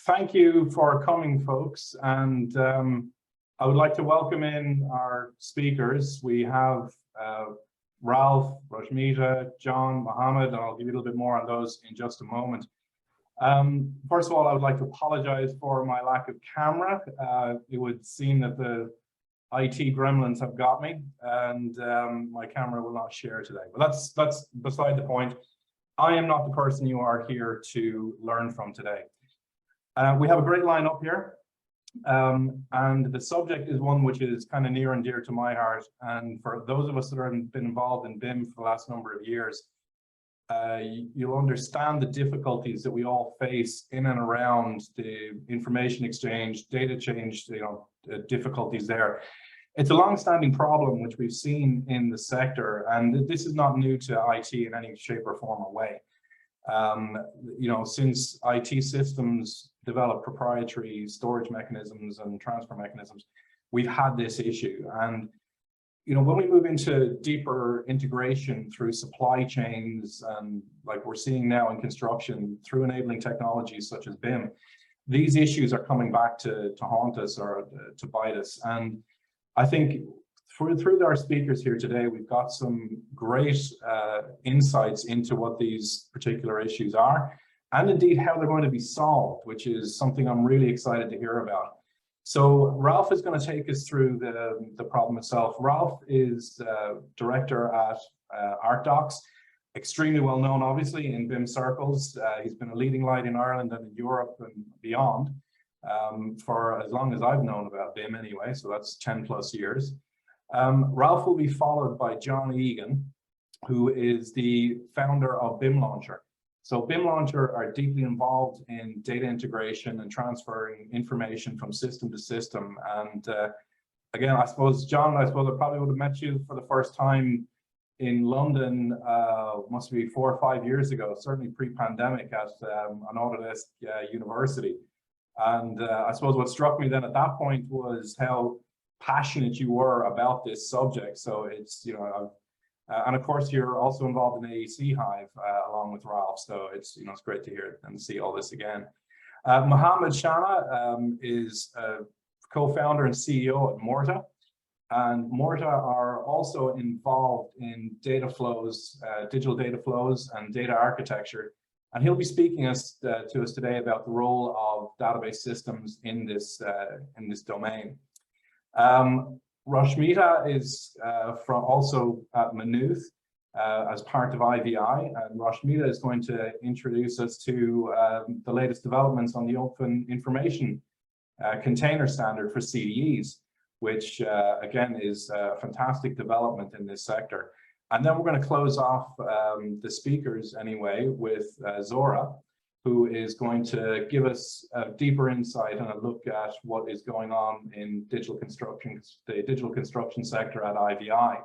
Thank you for coming, folks. And I would like to welcome in our speakers. We have Ralph, Roshmita, John, Mohammed, and I'll give you a little bit more on those in just a moment. First of all, I would like to apologize for my lack of camera. It would seem that the IT gremlins have got me, and my camera will not share today. But that's beside the point. I am not the person you are here to learn from today. We have a great lineup here, and the subject is one which is kind of near and dear to my heart. And for those of us that have been involved in BIM for the last number of years, you'll understand the difficulties that we all face in and around the information exchange, data change, difficulties there. It's a long-standing problem which we've seen in the sector, and this is not new to IT in any shape or form or way. Since IT systems develop proprietary storage mechanisms and transfer mechanisms, we've had this issue. And when we move into deeper integration through supply chains, and like we're seeing now in construction through enabling technologies such as BIM, these issues are coming back to haunt us or to bite us. And I think through our speakers here today, we've got some great insights into what these particular issues are, and indeed how they're going to be solved, which is something I'm really excited to hear about. So Ralph is going to take us through the problem itself. Ralph is director at Arcdox, extremely well known, obviously, in BIM circles. He's been a leading light in Ireland and in Europe and beyond for as long as I've known about BIM anyway, so that's 10 plus years. Ralph will be followed by John Egan, who is the founder of BIM Launcher. So BIM Launcher are deeply involved in data integration and transferring information from system to system. And again, I suppose, John, I probably would have met you for the first time in London, must be 4 or 5 years ago, certainly pre-pandemic at an Autodesk University. And I suppose what struck me then at that point was how passionate you were about this subject. So it's, and of course you're also involved in AEC Hive along with Ralph. So it's, it's great to hear and see all this again. Mohammad Shana'a is co-founder and CEO at Morta. And Morta are also involved in data flows, digital data flows and data architecture. And he'll be speaking to us today about the role of database systems in this domain. Roshmita is also at Maynooth as part of IVI, and Roshmita is going to introduce us to the latest developments on the Open Information Container Standard for CDEs, which again is a fantastic development in this sector. And then we're going to close off the speakers anyway with Zohreh, who is going to give us a deeper insight and a look at what is going on in digital construction, the digital construction sector at IVI.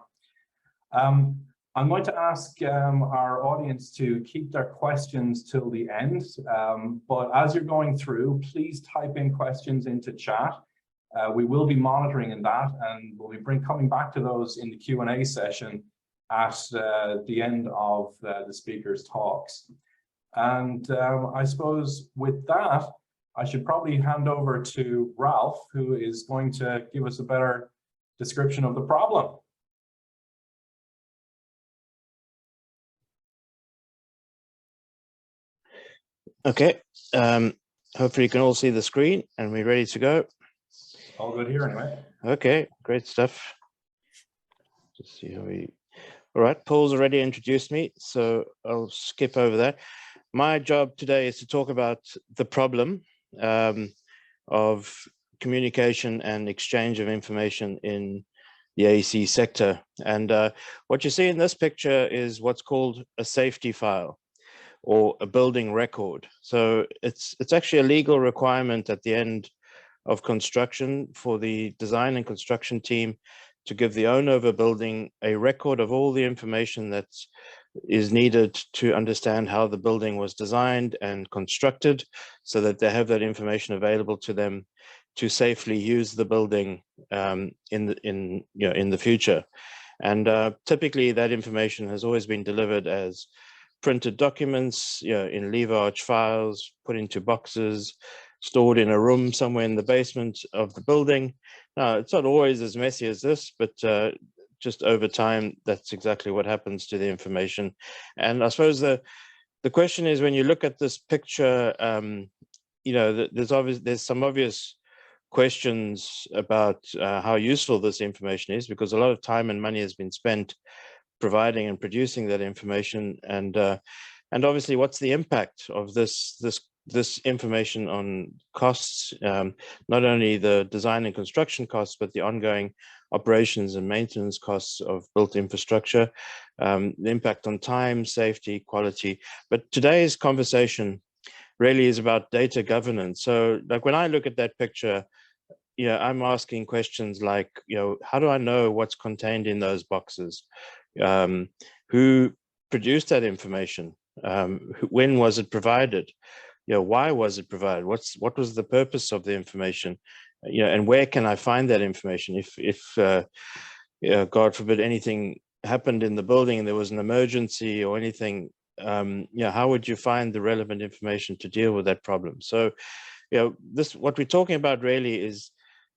I'm going to ask our audience to keep their questions till the end, but as you're going through, please type in questions into chat. We will be monitoring in that, and we'll be coming back to those in the Q&A session at the end of the speakers' talks. And I suppose with that, I should probably hand over to Ralph, who is going to give us a better description of the problem. Okay, hopefully you can all see the screen and we're ready to go. All good here anyway. Okay, great stuff. Just see how we... All right, Paul's already introduced me, so I'll skip over that. My job today is to talk about the problem of communication and exchange of information in the AEC sector. And what you see in this picture is what's called a safety file or a building record. So it's actually a legal requirement at the end of construction for the design and construction team to give the owner of a building a record of all the information that is needed to understand how the building was designed and constructed, so that they have that information available to them to safely use the building in the future. And typically that information has always been delivered as printed documents, in leave arch files, put into boxes, stored in a room somewhere in the basement of the building. Now, it's not always as messy as this, but just over time, that's exactly what happens to the information. And I suppose the question is, when you look at this picture, you know, there's some obvious questions about how useful this information is, because a lot of time and money has been spent providing and producing that information, and obviously, what's the impact of this information on costs, not only the design and construction costs, but the ongoing operations and maintenance costs of built infrastructure, the impact on time, safety, quality. But today's conversation really is about data governance. So like when I look at that picture, yeah, I'm asking questions like, you know, how do I know what's contained in those boxes? Who produced that information? When was it provided? You know, why was it provided? What was the purpose of the information? You know, and where can I find that information? If you know, God forbid, anything happened in the building and there was an emergency or anything, you know, how would you find the relevant information to deal with that problem? So, you know, what we're talking about really is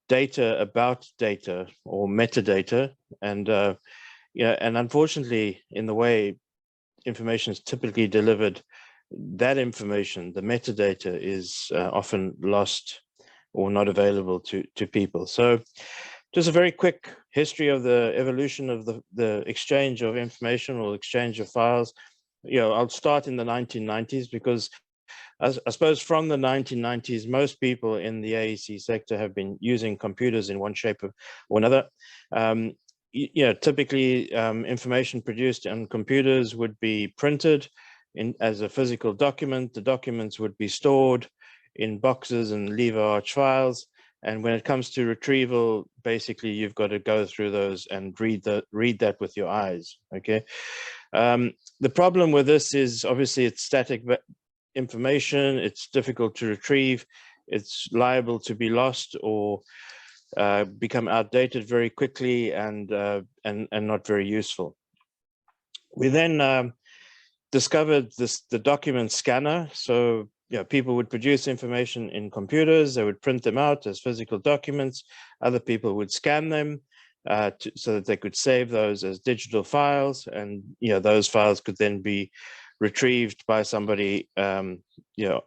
data about data, or metadata, and yeah, and unfortunately, in the way information is typically delivered, that information, the metadata, is often lost or not available to people. So just a very quick history of the evolution of the exchange of information or exchange of files. You know, I'll start in the 1990s, because I suppose from the 1990s, most people in the AEC sector have been using computers in one shape or another. You know, typically information produced on computers would be printed as a physical document. The documents would be stored in boxes and lever arch files. And when it comes to retrieval, basically you've got to go through those and read that with your eyes. Okay. The problem with this is obviously it's static information. It's difficult to retrieve. It's liable to be lost or become outdated very quickly, and not very useful. We then discovered the document scanner. So yeah, people would produce information in computers. They would print them out as physical documents. Other people would scan them so that they could save those as digital files, and you know, those files could then be retrieved by somebody you know,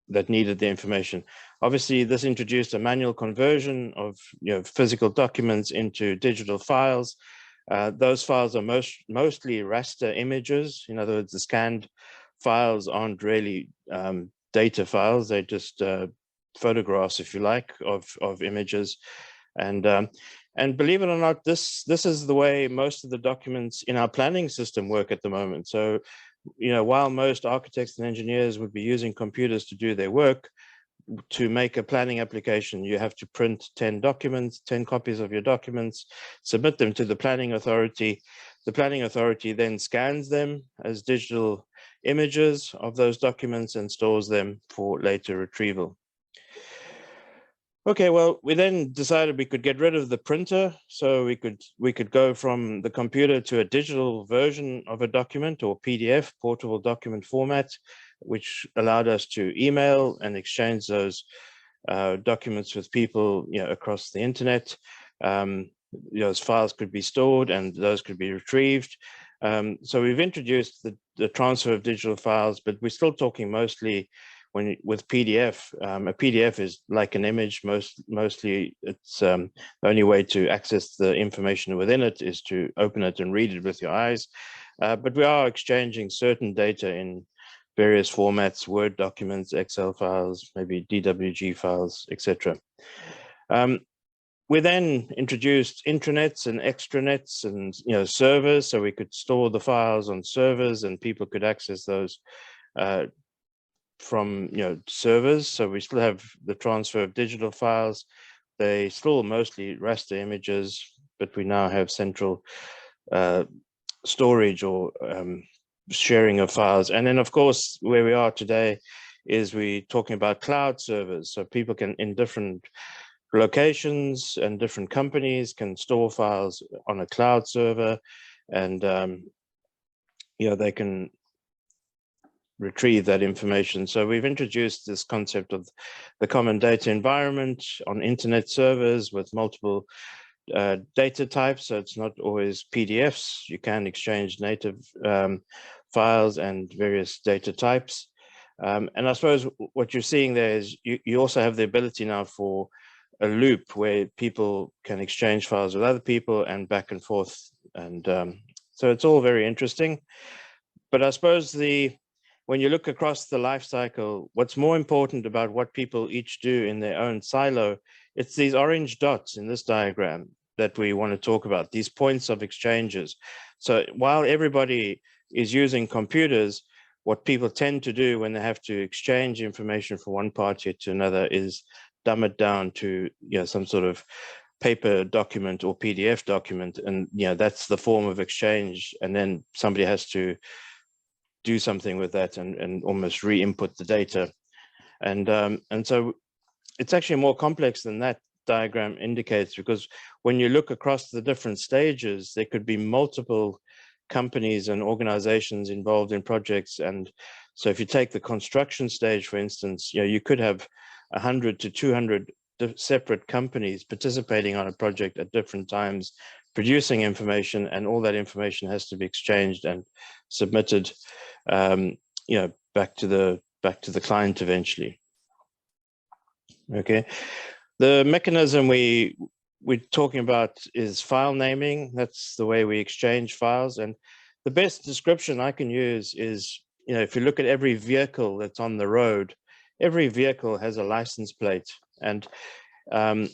that needed the information. Obviously, this introduced a manual conversion of, you know, physical documents into digital files. Those files are mostly raster images. In other words, the scanned files aren't really data files. They're just photographs, if you like, of images. And believe it or not, this is the way most of the documents in our planning system work at the moment. So, you know, while most architects and engineers would be using computers to do their work, to make a planning application, you have to print 10 documents, 10 copies of your documents, submit them to the planning authority. The planning authority then scans them as digital images of those documents and stores them for later retrieval. Okay, well, we then decided we could get rid of the printer, so we could go from the computer to a digital version of a document, or PDF, portable document format, which allowed us to email and exchange those documents with people, you know, across the internet. Those files could be stored and those could be retrieved. So we've introduced the transfer of digital files, but we're still talking mostly with PDF. A PDF is like an image. Mostly it's the only way to access the information within it is to open it and read it with your eyes. But we are exchanging certain data in various formats: Word documents, Excel files, maybe DWG files, etc. We then introduced intranets and extranets and, you know, servers, so we could store the files on servers and people could access those from, you know, servers. So we still have the transfer of digital files. They still mostly raster images, but we now have central storage or sharing of files. And then, of course, where we are today is we're talking about cloud servers. So people can, in different locations and different companies, can store files on a cloud server, and you know, they can retrieve that information. So we've introduced this concept of the common data environment on internet servers with multiple data types. So it's not always PDFs. You can exchange native files and various data types. And I suppose what you're seeing there is you also have the ability now for a loop where people can exchange files with other people and back and forth. And so it's all very interesting. But I suppose when you look across the life cycle, what's more important about what people each do in their own silo, it's these orange dots in this diagram that we want to talk about, these points of exchanges. So while everybody is using computers, what people tend to do when they have to exchange information from one party to another is dumb it down to some sort of paper document or PDF document, and that's the form of exchange, and then somebody has to do something with that and almost re-input the data, and so it's actually more complex than that diagram indicates, because when you look across the different stages, there could be multiple companies and organizations involved in projects. And so if you take the construction stage, for instance, you could have 100 to 200 separate companies participating on a project at different times, producing information, and all that information has to be exchanged and submitted back to the client eventually. Okay, the mechanism we're talking about is file naming. That's the way we exchange files. And the best description I can use is, if you look at every vehicle that's on the road, every vehicle has a license plate. And the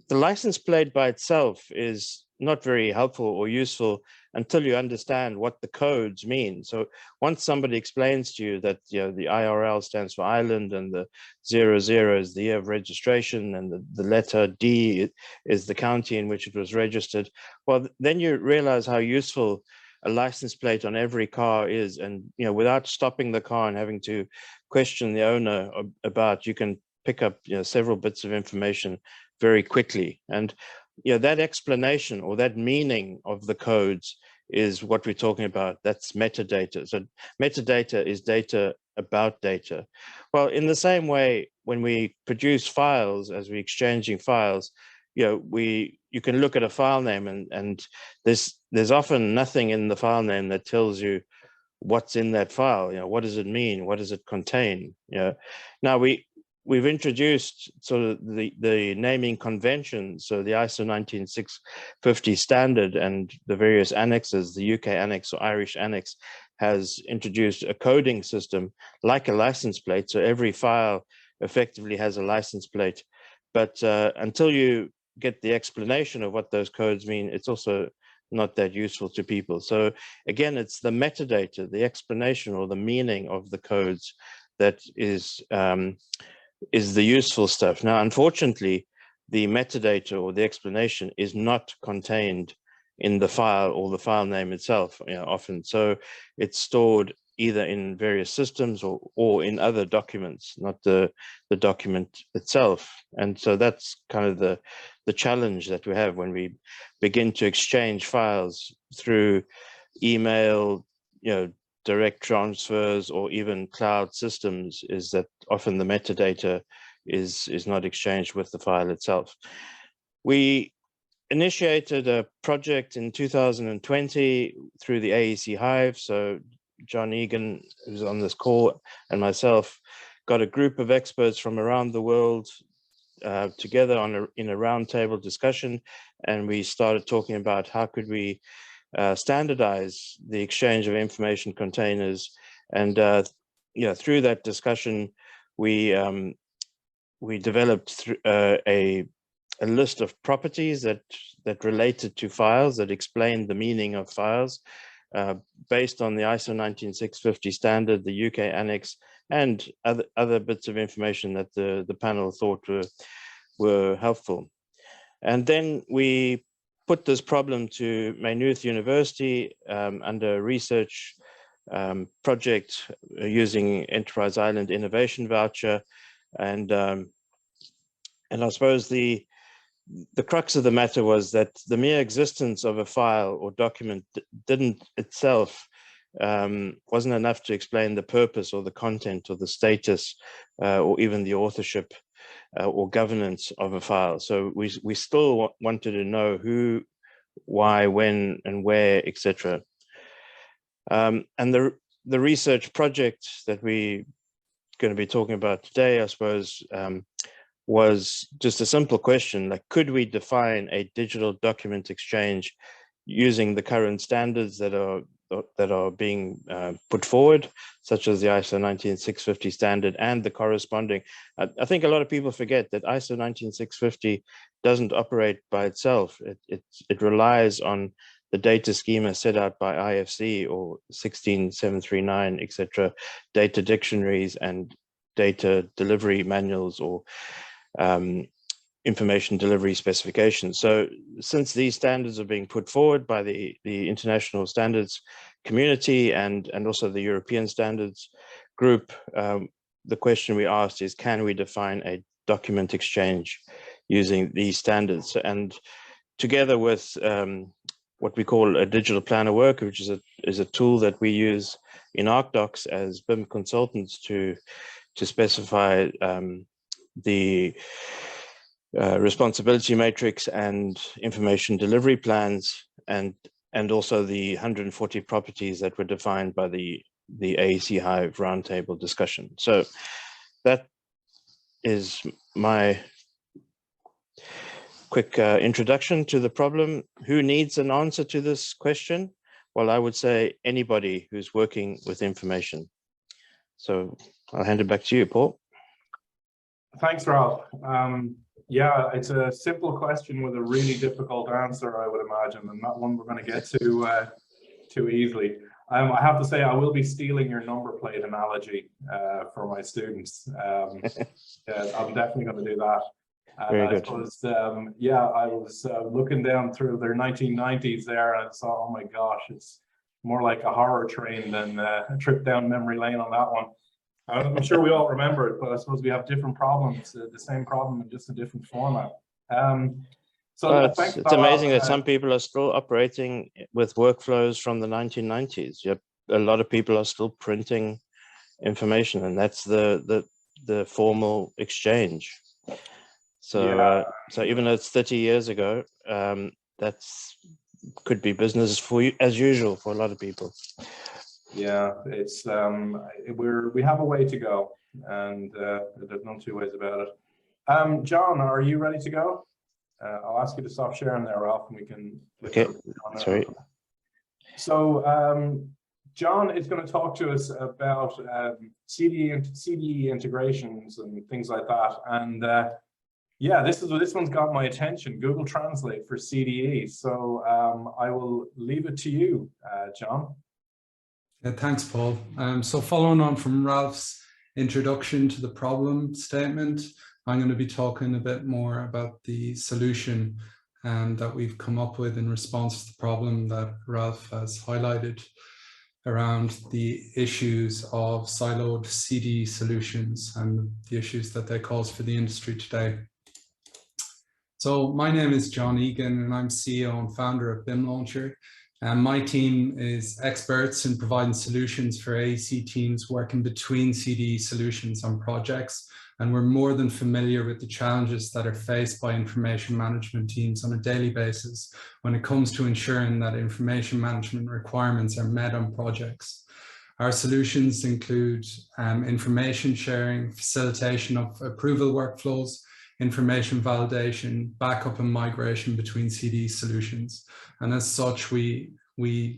license plate by itself is not very helpful or useful until you understand what the codes mean. So once somebody explains to you that the IRL stands for Ireland, and the 00 is the year of registration, and the letter D is the county in which it was registered, well, then you realize how useful a license plate on every car is. And without stopping the car and having to question the owner about, you can pick up several bits of information very quickly. And that explanation or that meaning of the codes is what we're talking about. That's metadata. So metadata is data about data. Well, in the same way, when we produce files, as we're exchanging files, you can look at a file name, and there's often nothing in the file name that tells you what's in that file. What does it mean? What does it contain? Now we've introduced sort of the naming convention. So the ISO 19650 standard and the various annexes, the UK annex or Irish annex, has introduced a coding system like a license plate. So every file effectively has a license plate. But until you get the explanation of what those codes mean, it's also not that useful to people. So again, it's the metadata, the explanation or the meaning of the codes that is the useful stuff. Now, unfortunately, the metadata or the explanation is not contained in the file or the file name itself, often. So it's stored either in various systems or in other documents, not the document itself. And so that's kind of the challenge that we have when we begin to exchange files through email, direct transfers, or even cloud systems, is that often the metadata is not exchanged with the file itself. We initiated a project in 2020 through the AEC Hive. So John Egan, who's on this call, and myself got a group of experts from around the world together in a roundtable discussion, and we started talking about how could we standardize the exchange of information containers. And through that discussion, we developed a list of properties that related to files, that explained the meaning of files, based on the ISO 19650 standard, the UK annex, and other bits of information that the panel thought were helpful. And then we put this problem to Maynooth University under a research project using Enterprise Island Innovation Voucher. And I suppose the crux of the matter was that the mere existence of a file or document didn't itself wasn't enough to explain the purpose or the content or the status or even the authorship or governance of a file. So we still wanted to know who, why, when, and where, etc. And the research project that we're going to be talking about today, I suppose, was just a simple question, like, could we define a digital document exchange using the current standards that are being put forward, such as the ISO 19650 standard and the corresponding. I think a lot of people forget that ISO 19650 doesn't operate by itself. It relies on the data schema set out by IFC or 16739, etc., data dictionaries and data delivery manuals or information delivery specifications. So since these standards are being put forward by the international standards community and also the European standards group, the question we asked is, can we define a document exchange using these standards? And together with what we call a digital planner worker, which is a tool that we use in Arcdox as BIM consultants to specify the responsibility matrix and information delivery plans, and also the 140 properties that were defined by the AEC Hive roundtable discussion. So that is my quick introduction to the problem. Who needs an answer to this question? Well, I would say anybody who's working with information. So I'll hand it back to you, Paul. Thanks, Ralph. Yeah, it's a simple question with a really difficult answer, I would imagine, and not one we're going to get to too easily. I have to say, I will be stealing your number plate analogy for my students. Yeah, I'm definitely going to do that. Very good. Yeah, I was looking down through their 1990s there, and I saw, oh my gosh, it's more like a horror train than a trip down memory lane on that one. I'm sure we all remember it, but I suppose we have different problems, the same problem in just a different format. It's amazing that some people are still operating with workflows from the 1990s. Yep, a lot of people are still printing information, and that's the formal exchange. So, yeah. So even though it's 30 years ago, that's could be business for you as usual for a lot of people. Yeah, it's we have a way to go, and there's no two ways about it. John, are you ready to go? I'll ask you to stop sharing there, Ralph, and we can. Okay. Sorry. So John is going to talk to us about CDE integrations and things like that, and yeah, this one's got my attention. Google Translate for CDE. So I will leave it to you, John. Yeah, thanks, Paul. So following on from Ralph's introduction to the problem statement, I'm going to be talking a bit more about the solution that we've come up with in response to the problem that Ralph has highlighted around the issues of siloed CD solutions and the issues that they cause for the industry today. So my name is John Egan, and I'm CEO and founder of BIM Launcher. And my team is experts in providing solutions for AEC teams working between CDE solutions on projects. And we're more than familiar with the challenges that are faced by information management teams on a daily basis when it comes to ensuring that information management requirements are met on projects. Our solutions include information sharing, facilitation of approval workflows, information validation, backup and migration between CDE solutions. And as such, we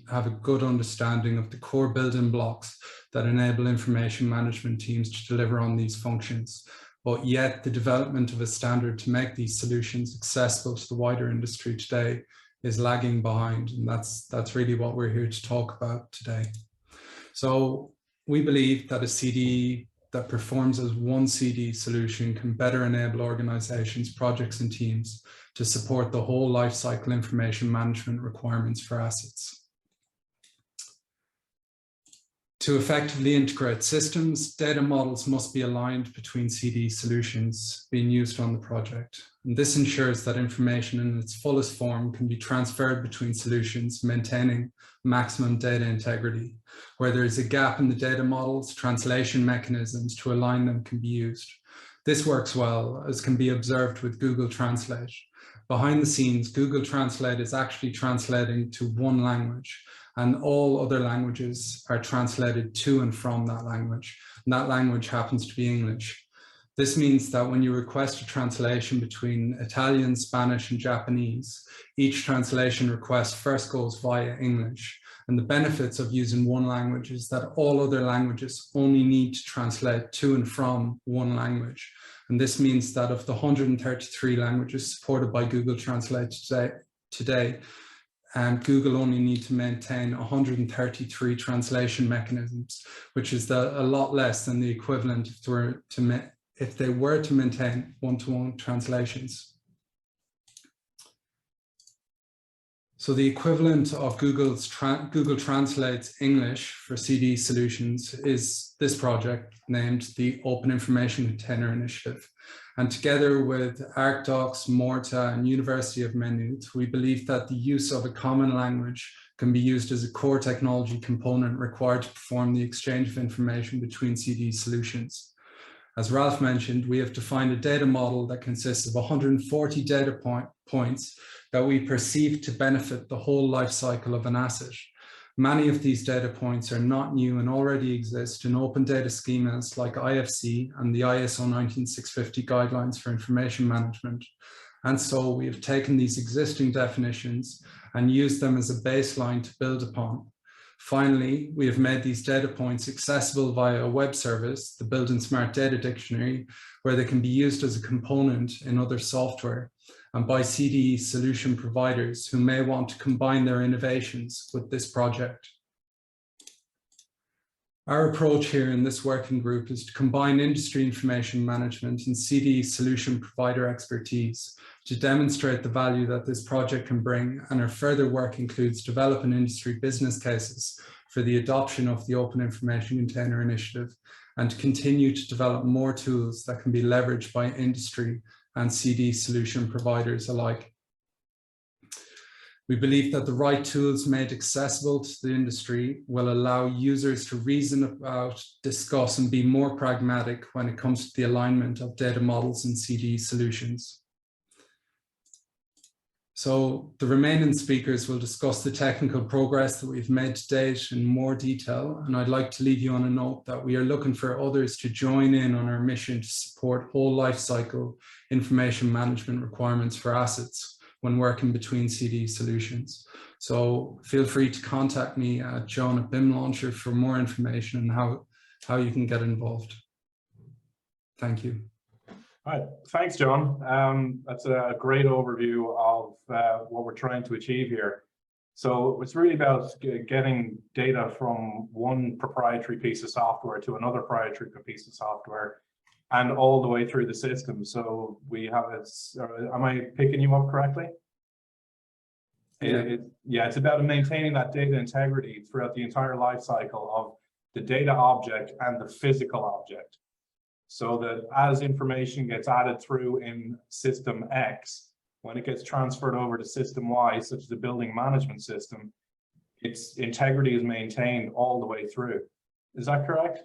have a good understanding of the core building blocks that enable information management teams to deliver on these functions. But yet the development of a standard to make these solutions accessible to the wider industry today is lagging behind. And that's really what we're here to talk about today. So we believe that a CDE that performs as one CD solution can better enable organizations, projects, and teams to support the whole lifecycle information management requirements for assets. To effectively integrate systems, data models must be aligned between CD solutions being used on the project. And this ensures that information in its fullest form can be transferred between solutions, maintaining maximum data integrity. Where there is a gap in the data models, translation mechanisms to align them can be used. This works well, as can be observed with Google Translate. Behind the scenes, Google Translate is actually translating to one language, and all other languages are translated to and from that language. And that language happens to be English. This means that when you request a translation between Italian, Spanish, and Japanese, each translation request first goes via English. And the benefits of using one language is that all other languages only need to translate to and from one language. And this means that of the 133 languages supported by Google Translate today, Google only need to maintain 133 translation mechanisms, which is a lot less than the equivalent if they were to maintain one-to-one translations. So the equivalent of Google Translate's English for CD solutions is this project named the Open Information Container Initiative. And together with Arcdox, Moorta, and University of Maynooth, we believe that the use of a common language can be used as a core technology component required to perform the exchange of information between CD solutions. As Ralph mentioned, we have defined a data model that consists of 140 data points that we perceive to benefit the whole life cycle of an asset. Many of these data points are not new and already exist in open data schemas like IFC and the ISO 19650 guidelines for information management. And so we have taken these existing definitions and used them as a baseline to build upon. Finally, we have made these data points accessible via a web service, the Build and Smart Data Dictionary, where they can be used as a component in other software and by CD solution providers who may want to combine their innovations with this project. Our approach here in this working group is to combine industry information management and CD solution provider expertise to demonstrate the value that this project can bring, and our further work includes developing industry business cases for the adoption of the Open Information Container Initiative and to continue to develop more tools that can be leveraged by industry and CD solution providers alike. We believe that the right tools made accessible to the industry will allow users to reason about, discuss, and be more pragmatic when it comes to the alignment of data models and CD solutions. So the remaining speakers will discuss the technical progress that we've made to date in more detail. And I'd like to leave you on a note that we are looking for others to join in on our mission to support whole life cycle information management requirements for assets when working between CD solutions. So feel free to contact me at John at BIM Launcher for more information on how you can get involved. Thank you. All right, thanks, John. That's a great overview of what we're trying to achieve here. So it's really about getting data from one proprietary piece of software to another proprietary piece of software and all the way through the system. So we have it, am I picking you up correctly? Yeah, it's about maintaining that data integrity throughout the entire life cycle of the data object and the physical object. So that as information gets added through in system X, when it gets transferred over to system Y, such as the building management system, its integrity is maintained all the way through. Is that correct?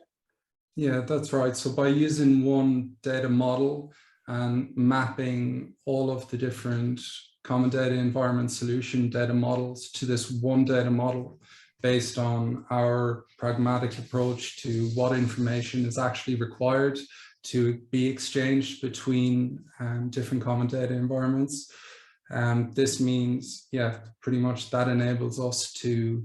Yeah, that's right. So by using one data model and mapping all of the different common data environment solution data models to this one data model based on our pragmatic approach to what information is actually required to be exchanged between different common data environments. This means, yeah, pretty much that enables us to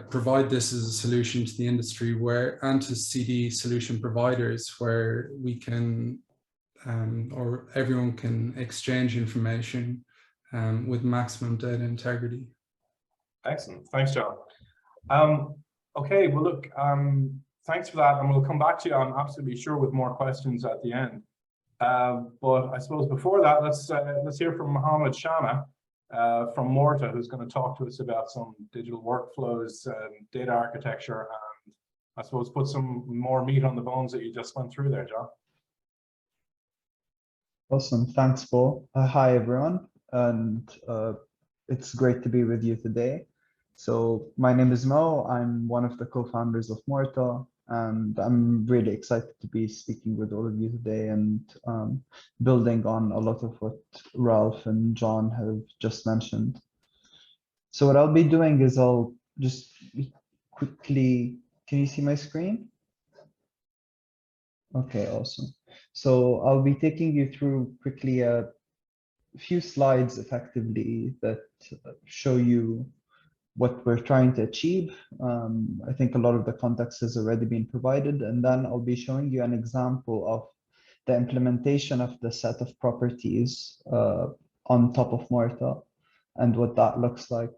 provide this as a solution to the industry and to CD solution providers where we can, or everyone can exchange information with maximum data integrity. Excellent, thanks, John. Okay, well, look, thanks for that, and we'll come back to you, I'm absolutely sure, with more questions at the end. But I suppose before that, let's hear from Mohammad Shana'a. from Morta, who's going to talk to us about some digital workflows, data architecture, and I suppose put some more meat on the bones that you just went through there, John. Awesome, thanks, Paul. Hi, everyone, and it's great to be with you today. So my name is Mo. I'm one of the co-founders of Morta, and I'm really excited to be speaking with all of you today and building on a lot of what Ralph and John have just mentioned. So what I'll be doing is I'll just quickly, can you see my screen? Okay, awesome. So I'll be taking you through quickly a few slides effectively that show you what we're trying to achieve. I think a lot of the context has already been provided, and then I'll be showing you an example of the implementation of the set of properties on top of Morta and what that looks like.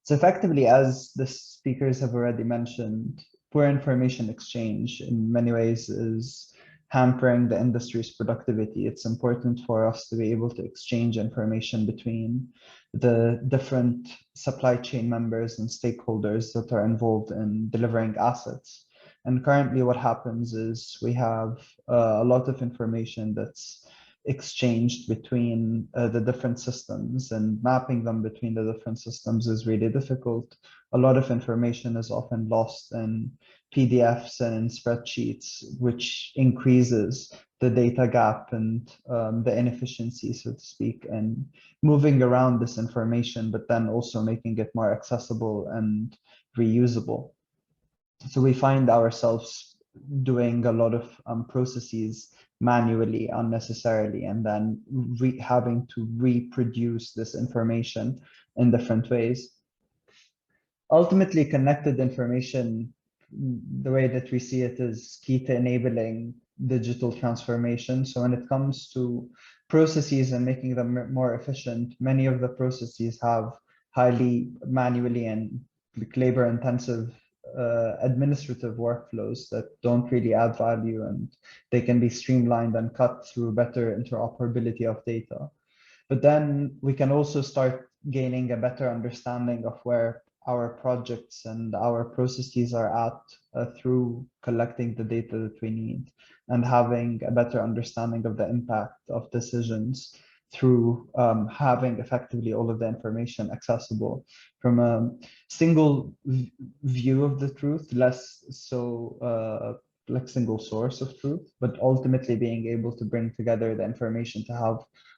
So effectively, as the speakers have already mentioned, poor information exchange in many ways is hampering the industry's productivity. It's important for us to be able to exchange information between the different supply chain members and stakeholders that are involved in delivering assets. And currently what happens is we have a lot of information that's exchanged between the different systems, and mapping them between the different systems is really difficult. A lot of information is often lost in PDFs and in spreadsheets, which increases the data gap and the inefficiency, so to speak, and moving around this information, but then also making it more accessible and reusable. So we find ourselves doing a lot of processes manually, unnecessarily, and then having to reproduce this information in different ways. Ultimately, connected information, the way that we see it, is key to enabling digital transformation. So when it comes to processes and making them more efficient, many of the processes have highly manually and labor-intensive administrative workflows that don't really add value, and they can be streamlined and cut through better interoperability of data. But then we can also start gaining a better understanding of where our projects and our processes are at through collecting the data that we need and having a better understanding of the impact of decisions through having effectively all of the information accessible from a single view of the truth, less so like single source of truth, but ultimately being able to bring together the information to have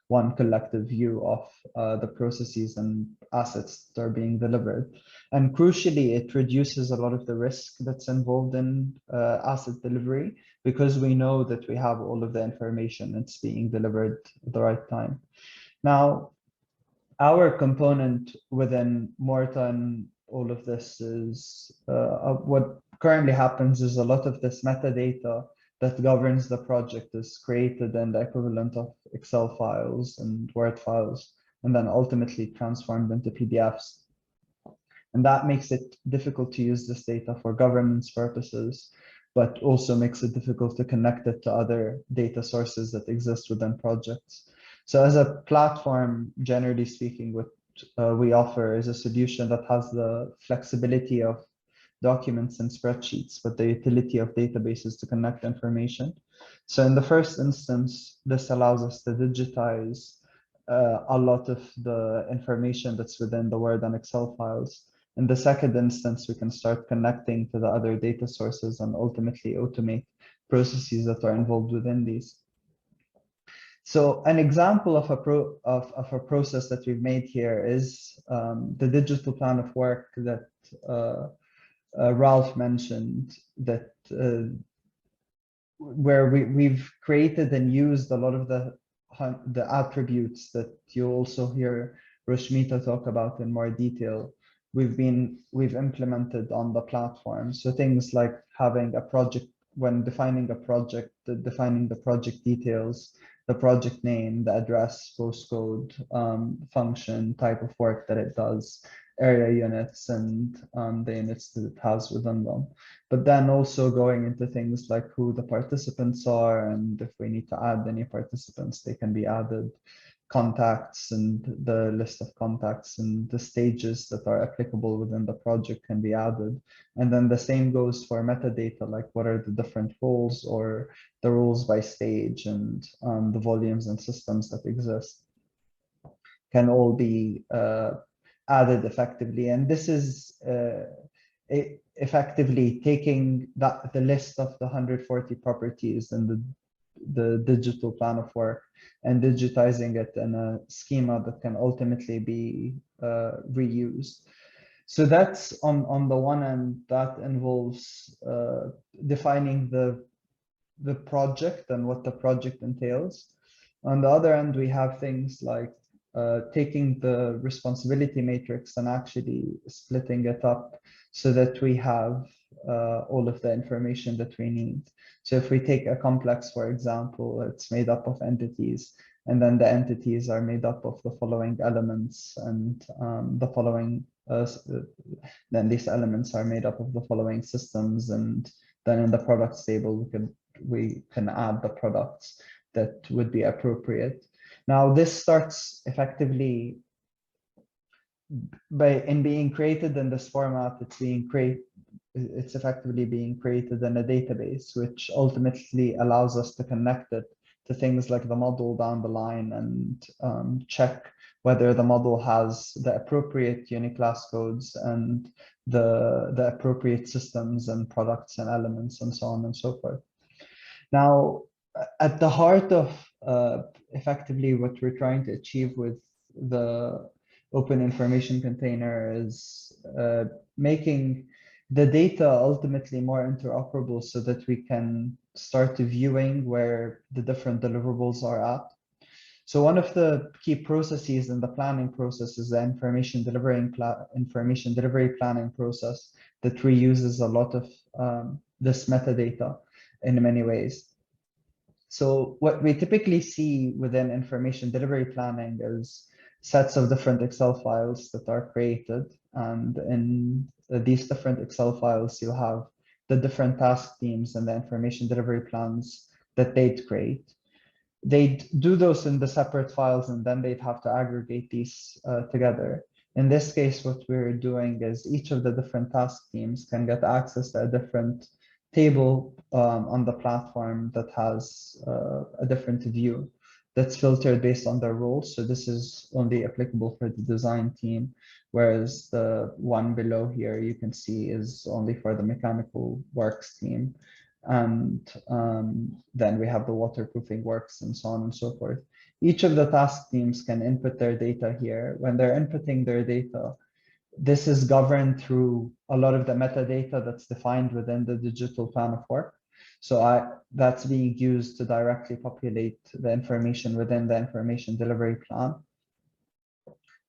one collective view of the processes and assets that are being delivered. And crucially, it reduces a lot of the risk that's involved in asset delivery, because we know that we have all of the information that's being delivered at the right time. Now, our component within Morta and all of this is what currently happens is a lot of this metadata that governs the project is created in the equivalent of Excel files and Word files, and then ultimately transformed into PDFs. And that makes it difficult to use this data for governance purposes, but also makes it difficult to connect it to other data sources that exist within projects. So as a platform, generally speaking, what we offer is a solution that has the flexibility of documents and spreadsheets, but the utility of databases to connect information. So in the first instance, this allows us to digitize a lot of the information that's within the Word and Excel files. In the second instance, we can start connecting to the other data sources and ultimately automate processes that are involved within these. So an example of a process that we've made here is the digital plan of work that Ralph mentioned, that where we've created and used a lot of the attributes that you also hear Roshmita talk about in more detail. We've implemented on the platform. So things like having a project, when defining a project, defining the project details, the project name, the address, postcode, function, type of work that it does, area units, and the units that it has within them. But then also going into things like who the participants are, and if we need to add any participants, they can be added. contacts and the list of contacts and the stages that are applicable within the project can be added. And then the same goes for metadata, like what are the different roles or the roles by stage, and the volumes and systems that exist can all be added effectively. And this is effectively taking the list of the 140 properties and the digital plan of work and digitizing it in a schema that can ultimately be reused. So that's on the one end, that involves defining the project and what the project entails. On the other end, we have things like taking the responsibility matrix and actually splitting it up so that we have all of the information that we need. So if we take a complex, for example, it's made up of entities, and then the entities are made up of the following elements, and the following, then these elements are made up of the following systems, and then in the products table, we can add the products that would be appropriate. Now, this starts effectively in being created in this format. It's effectively being created in a database, which ultimately allows us to connect it to things like the model down the line and check whether the model has the appropriate uniclass codes and the appropriate systems and products and elements and so on and so forth. Now, at the heart of effectively what we're trying to achieve with the open information container is making the data ultimately more interoperable so that we can start viewing where the different deliverables are at. So one of the key processes in the planning process is the information delivery planning process that reuses a lot of this metadata in many ways. So what we typically see within information delivery planning is sets of different Excel files that are created. And in these different Excel files, you have the different task teams and the information delivery plans that they'd create. They'd do those in the separate files, and then they'd have to aggregate these together. In this case, what we're doing is each of the different task teams can get access to a different table on the platform that has a different view that's filtered based on their roles. So this is only applicable for the design team, whereas the one below here you can see is only for the mechanical works team. And then we have the waterproofing works and so on and so forth. Each of the task teams can input their data here. When they're inputting their data, this is governed through a lot of the metadata that's defined within the digital plan of work. So that's being used to directly populate the information within the information delivery plan,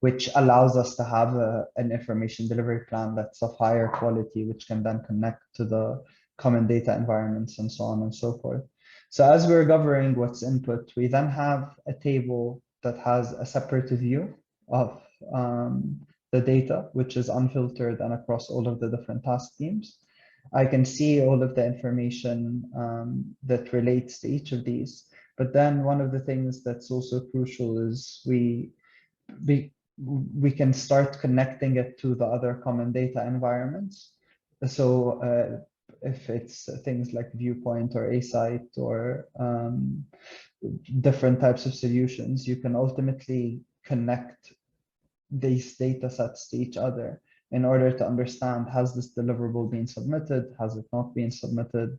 which allows us to have an information delivery plan that's of higher quality, which can then connect to the common data environments and so on and so forth. So as we're governing what's input, we then have a table that has a separate view of the data, which is unfiltered and across all of the different task teams. I can see all of the information that relates to each of these. But then one of the things that's also crucial is we can start connecting it to the other common data environments. So if it's things like Viewpoint or Asite or different types of solutions, you can ultimately connect these data sets to each other in order to understand, has this deliverable been submitted? Has it not been submitted?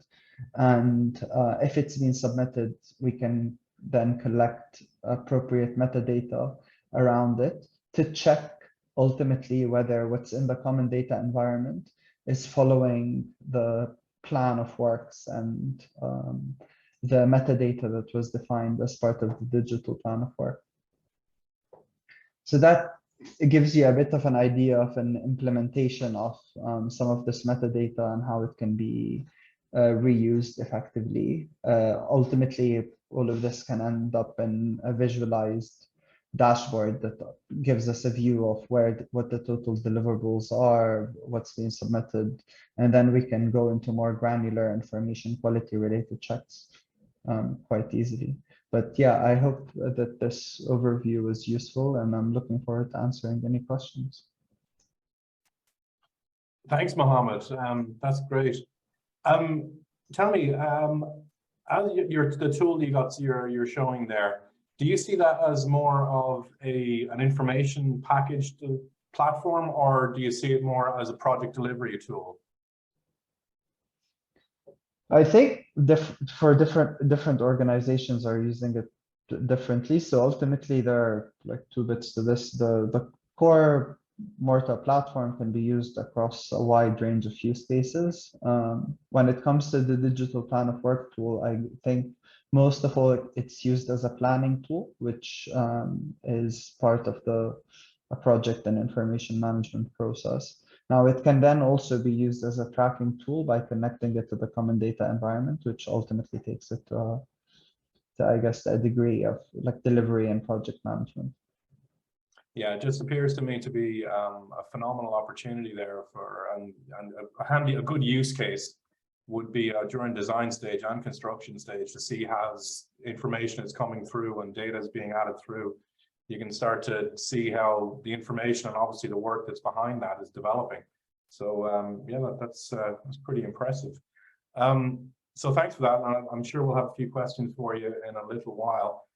And if it's been submitted, we can then collect appropriate metadata around it to check ultimately whether what's in the common data environment is following the plan of works and the metadata that was defined as part of the digital plan of work. So that it gives you a bit of an idea of an implementation of some of this metadata and how it can be reused effectively. Ultimately, all of this can end up in a visualized dashboard that gives us a view of what the total deliverables are, what's being submitted, and then we can go into more granular information quality related checks quite easily. But yeah, I hope that this overview was useful, and I'm looking forward to answering any questions. Thanks, Mohammed. That's great. Tell me, the tool you're showing there, do you see that as more of an information packaged platform, or do you see it more as a project delivery tool? I think for different organizations are using it differently. So ultimately, there are like two bits to this. The core Morta platform can be used across a wide range of use cases. When it comes to the digital plan of work tool, I think most of all it's used as a planning tool, which is part of a project and information management process. Now, it can then also be used as a tracking tool by connecting it to the common data environment, which ultimately takes it to I guess, a degree of like delivery and project management. Yeah, it just appears to me to be a phenomenal opportunity there for, and a good use case would be during design stage and construction stage to see how information is coming through and data is being added through. You can start to see how the information and obviously the work that's behind that is developing. So yeah, that's pretty impressive. So thanks for that. I'm sure we'll have a few questions for you in a little while.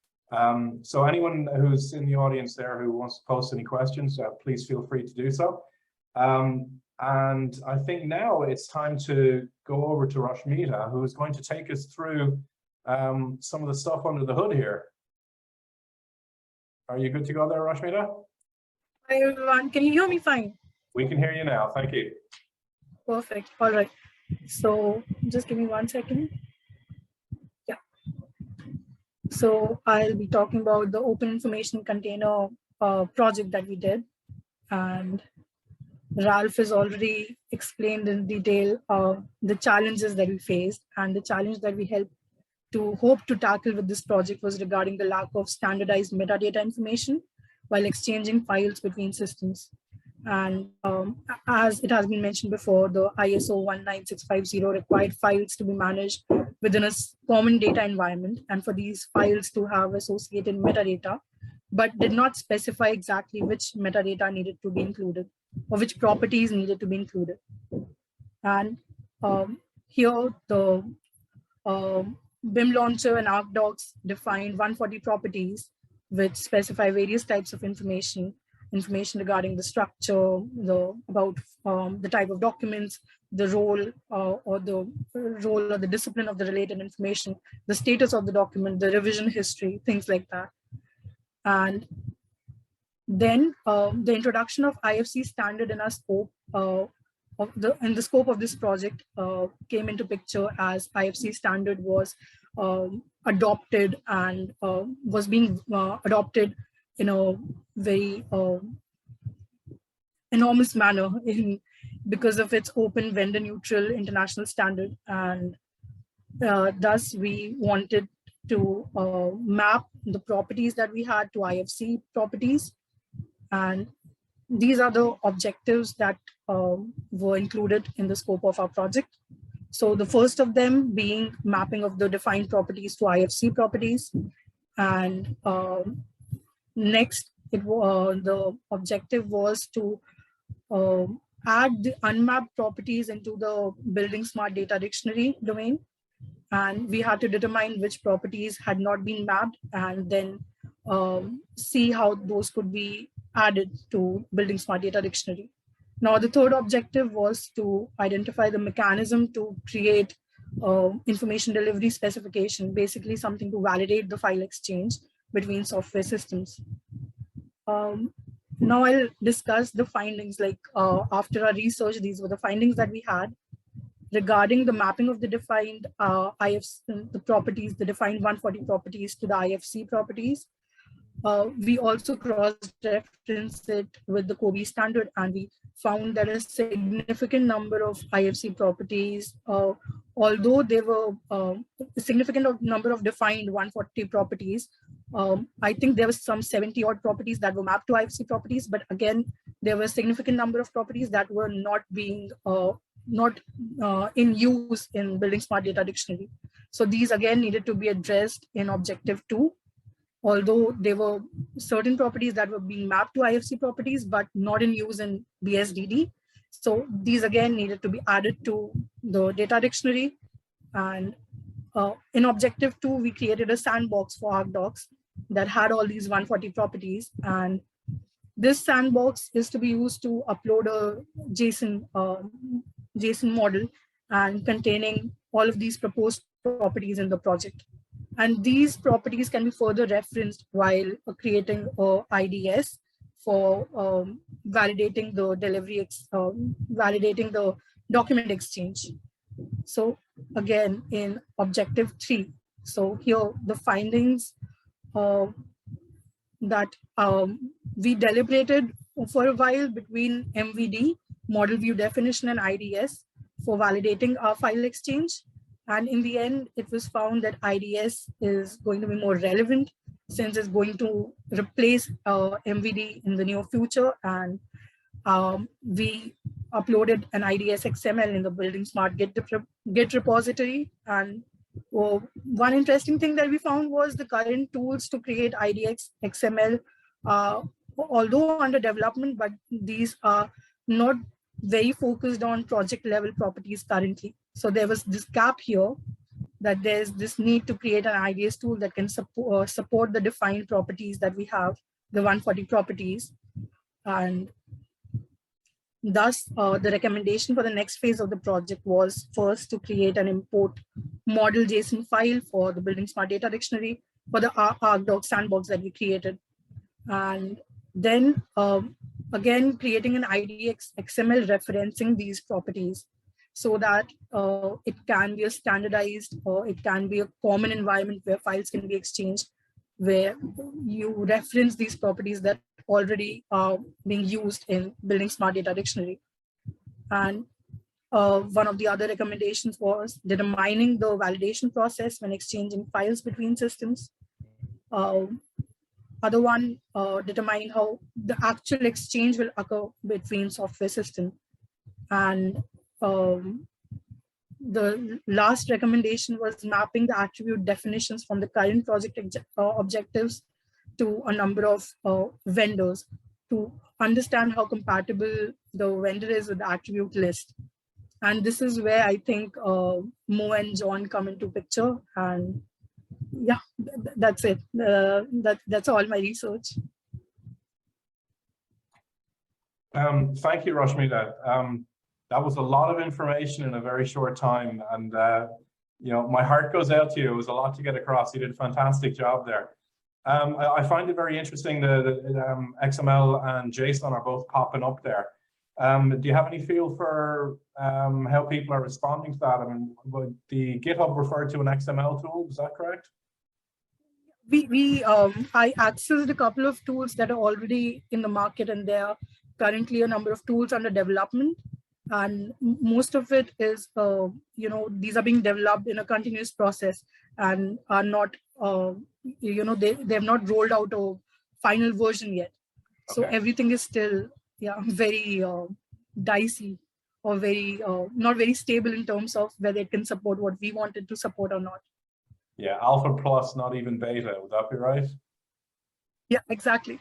So anyone who's in the audience there who wants to post any questions, please feel free to do so. And I think now it's time to go over to Roshmita, who is going to take us through some of the stuff under the hood here. Are you good to go there, Roshmita? Hi, everyone. Can you hear me fine? We can hear you now. Thank you. Perfect. All right. So just give me 1 second. Yeah. So I'll be talking about the open information container project that we did. And Ralph has already explained in detail the challenges that we faced, and the challenge that we hope to tackle with this project was regarding the lack of standardized metadata information while exchanging files between systems. And as it has been mentioned before, the ISO 19650 required files to be managed within a common data environment, and for these files to have associated metadata, but did not specify exactly which metadata needed to be included or which properties needed to be included. And here the BIM launcher and Arcdox defined 140 properties which specify various types of information regarding the structure, the type of documents, the role or the discipline of the related information, the status of the document, the revision history, things like that. And then the introduction of IFC standard in our scope in the scope of this project came into picture as IFC standard was adopted and was being adopted in a very enormous manner because of its open vendor neutral international standard. And thus we wanted to map the properties that we had to IFC properties. And these are the objectives that were included in the scope of our project. So the first of them being mapping of the defined properties to IFC properties. And next, the objective was to add the unmapped properties into the Building Smart Data Dictionary domain. And we had to determine which properties had not been mapped and then see how those could be added to Building Smart Data Dictionary. Now, the third objective was to identify the mechanism to create information delivery specification, basically something to validate the file exchange between software systems. Now I'll discuss the findings. Like after our research, these were the findings that we had regarding the mapping of the defined IFC, the properties, the defined 140 properties to the IFC properties. We also cross-referenced it with the COBE standard, and we found that a significant number of IFC properties, although there were a significant number of defined 140 properties, I think there was some 70 odd properties that were mapped to IFC properties, but again, there were a significant number of properties that were not being in use in Building Smart Data Dictionary. So these again needed to be addressed in Objective 2, although there were certain properties that were being mapped to IFC properties, but not in use in BSDD. So these again needed to be added to the data dictionary. And in Objective 2, we created a sandbox for Arcdox that had all these 140 properties. And this sandbox is to be used to upload a JSON model and containing all of these proposed properties in the project. And these properties can be further referenced while creating a IDS for validating the delivery, validating the document exchange. So again, in Objective 3, so here the findings that we deliberated for a while between MVD, model view definition, and IDS for validating our file exchange. And in the end, it was found that IDS is going to be more relevant since it's going to replace MVD in the near future. And we uploaded an IDS XML in the Building Smart Git repository. And one interesting thing that we found was the current tools to create IDS XML, although under development, but these are not very focused on project level properties currently. So there was this gap here, that there's this need to create an IDS tool that can support the defined properties that we have, the 140 properties. And thus, the recommendation for the next phase of the project was first to create and import model JSON file for the Building Smart Data Dictionary for the Arcdox sandbox that we created. And then again, creating an IDX XML referencing these properties so that it can be a standardized, or it can be a common environment where files can be exchanged, where you reference these properties that already are being used in Building Smart Data Dictionary. And one of the other recommendations was determining the validation process when exchanging files between systems. Other one, determining how the actual exchange will occur between software systems. And the last recommendation was mapping the attribute definitions from the current project objectives to a number of vendors to understand how compatible the vendor is with the attribute list. And this is where I think Mo and John come into picture. And yeah, that's it. That's all my research. Thank you, Roshmita. That was a lot of information in a very short time, and you know, my heart goes out to you. It was a lot to get across. You did a fantastic job there. I find it very interesting that XML and JSON are both popping up there. Do you have any feel for how people are responding to that? I mean, the GitHub referred to an XML tool, is that correct? I accessed a couple of tools that are already in the market, and there are currently a number of tools under development. And most of it is, you know, these are being developed in a continuous process and are not, you know, they have not rolled out a final version yet. So everything is still, yeah, very dicey, or very not very stable in terms of whether it can support what we wanted to support or not. Yeah, alpha plus, not even beta. Would that be right? Yeah, exactly.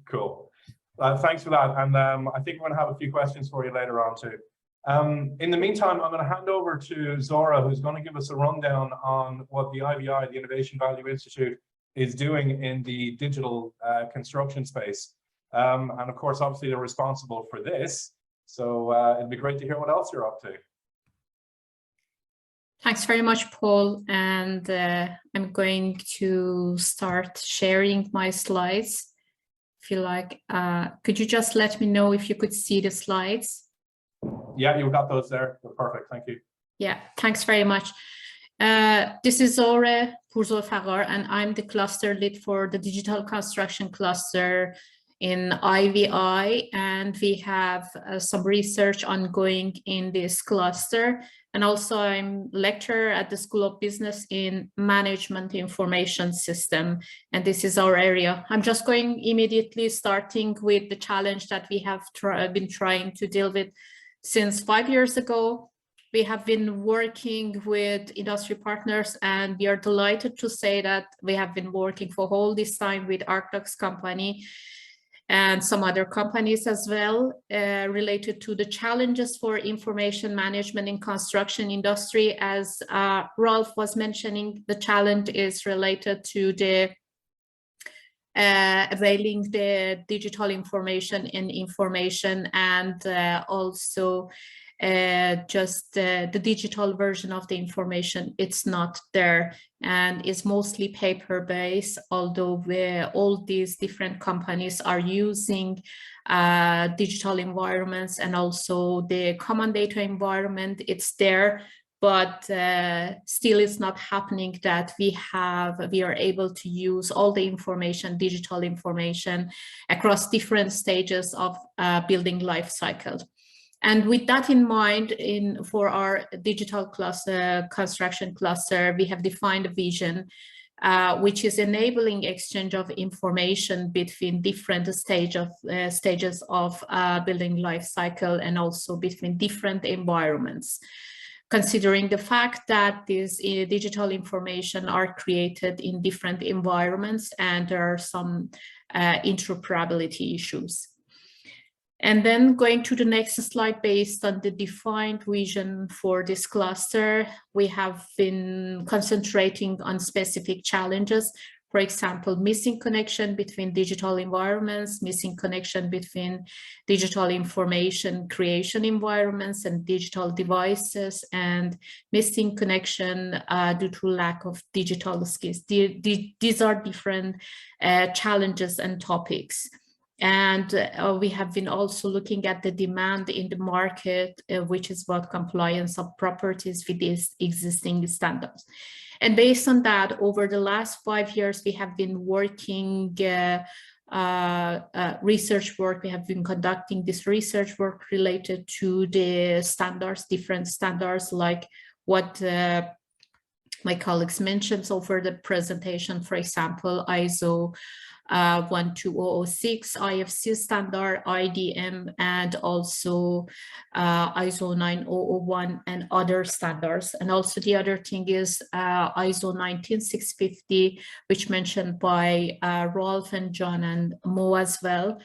Cool. Thanks for that. And I think we're going to have a few questions for you later on too. In the meantime, I'm going to hand over to Zohreh, who's going to give us a rundown on what the IVI, the Innovation Value Institute, is doing in the digital construction space. And of course, obviously, they're responsible for this. So it'd be great to hear what else you're up to. Thanks very much, Paul. And I'm going to start sharing my slides. If you like, could you just let me know if you could see the slides? Yeah, you got those there. They're perfect. Thank you. Yeah, thanks very much. This is Zohreh Pourzolfaghar, and I'm the cluster lead for the digital construction cluster in IVI, and we have some research ongoing in this cluster. And also I'm lecturer at the School of Business in Management Information System, and this is our area. I'm just going immediately starting with the challenge that we have been trying to deal with since 5 years ago, We have been working with industry partners, and we are delighted to say that we have been working for all this time with Arcdox company and some other companies as well, related to the challenges for information management in construction industry. As Ralph was mentioning, the challenge is related to the availing the digital information and also just the digital version of the information. It's not there and is mostly paper-based, although all these different companies are using digital environments, and also the common data environment, it's there, but still it's not happening that we are able to use all the information, digital information, across different stages of building life cycle. And with that in mind, for our digital cluster, construction cluster, we have defined a vision which is enabling exchange of information between different stages of building life cycle, and also between different environments, considering the fact that these digital information are created in different environments and there are some interoperability issues. And then going to the next slide, based on the defined vision for this cluster, we have been concentrating on specific challenges. For example, missing connection between digital environments, missing connection between digital information creation environments and digital devices, and missing connection due to lack of digital skills. These are different challenges and topics. And we have been also looking at the demand in the market, which is about compliance of properties with these existing standards. And based on that, over the last 5 years, we have been working research work. We have been conducting this research work related to the standards, different standards, like what my colleagues mentioned over the presentation, for example, ISO 12006, IFC standard, IDM, and also ISO 9001 and other standards. And also the other thing is ISO 19650, which mentioned by Rolf and John and Mo as well.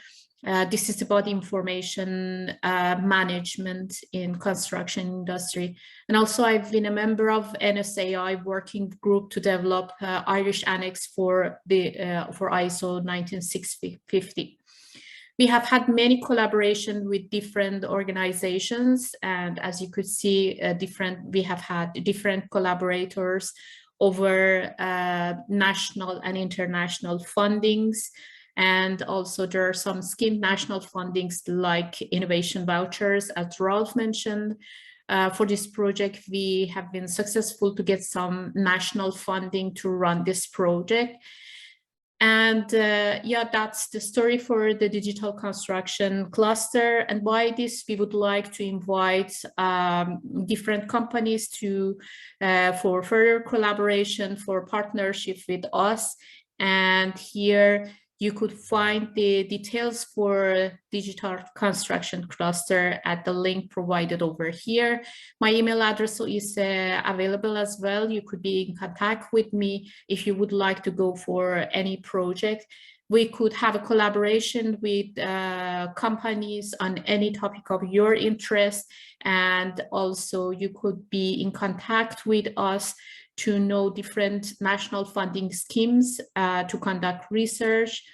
This is about information management in construction industry. And also I've been a member of NSAI working group to develop Irish annex for ISO 19650. We have had many collaboration with different organizations, and as you could see, we have had different collaborators over national and international fundings. And also there are some scheme national fundings like innovation vouchers, as Ralph mentioned. For this project, we have been successful to get some national funding to run this project. And yeah, that's the story for the digital construction cluster. And by this, we would like to invite different companies to for further collaboration, for partnership with us. And here you could find the details for digital construction cluster at the link provided over here. My email address is available as well. You could be in contact with me if you would like to go for any project. We could have a collaboration with companies on any topic of your interest. And also you could be in contact with us to know different national funding schemes to conduct research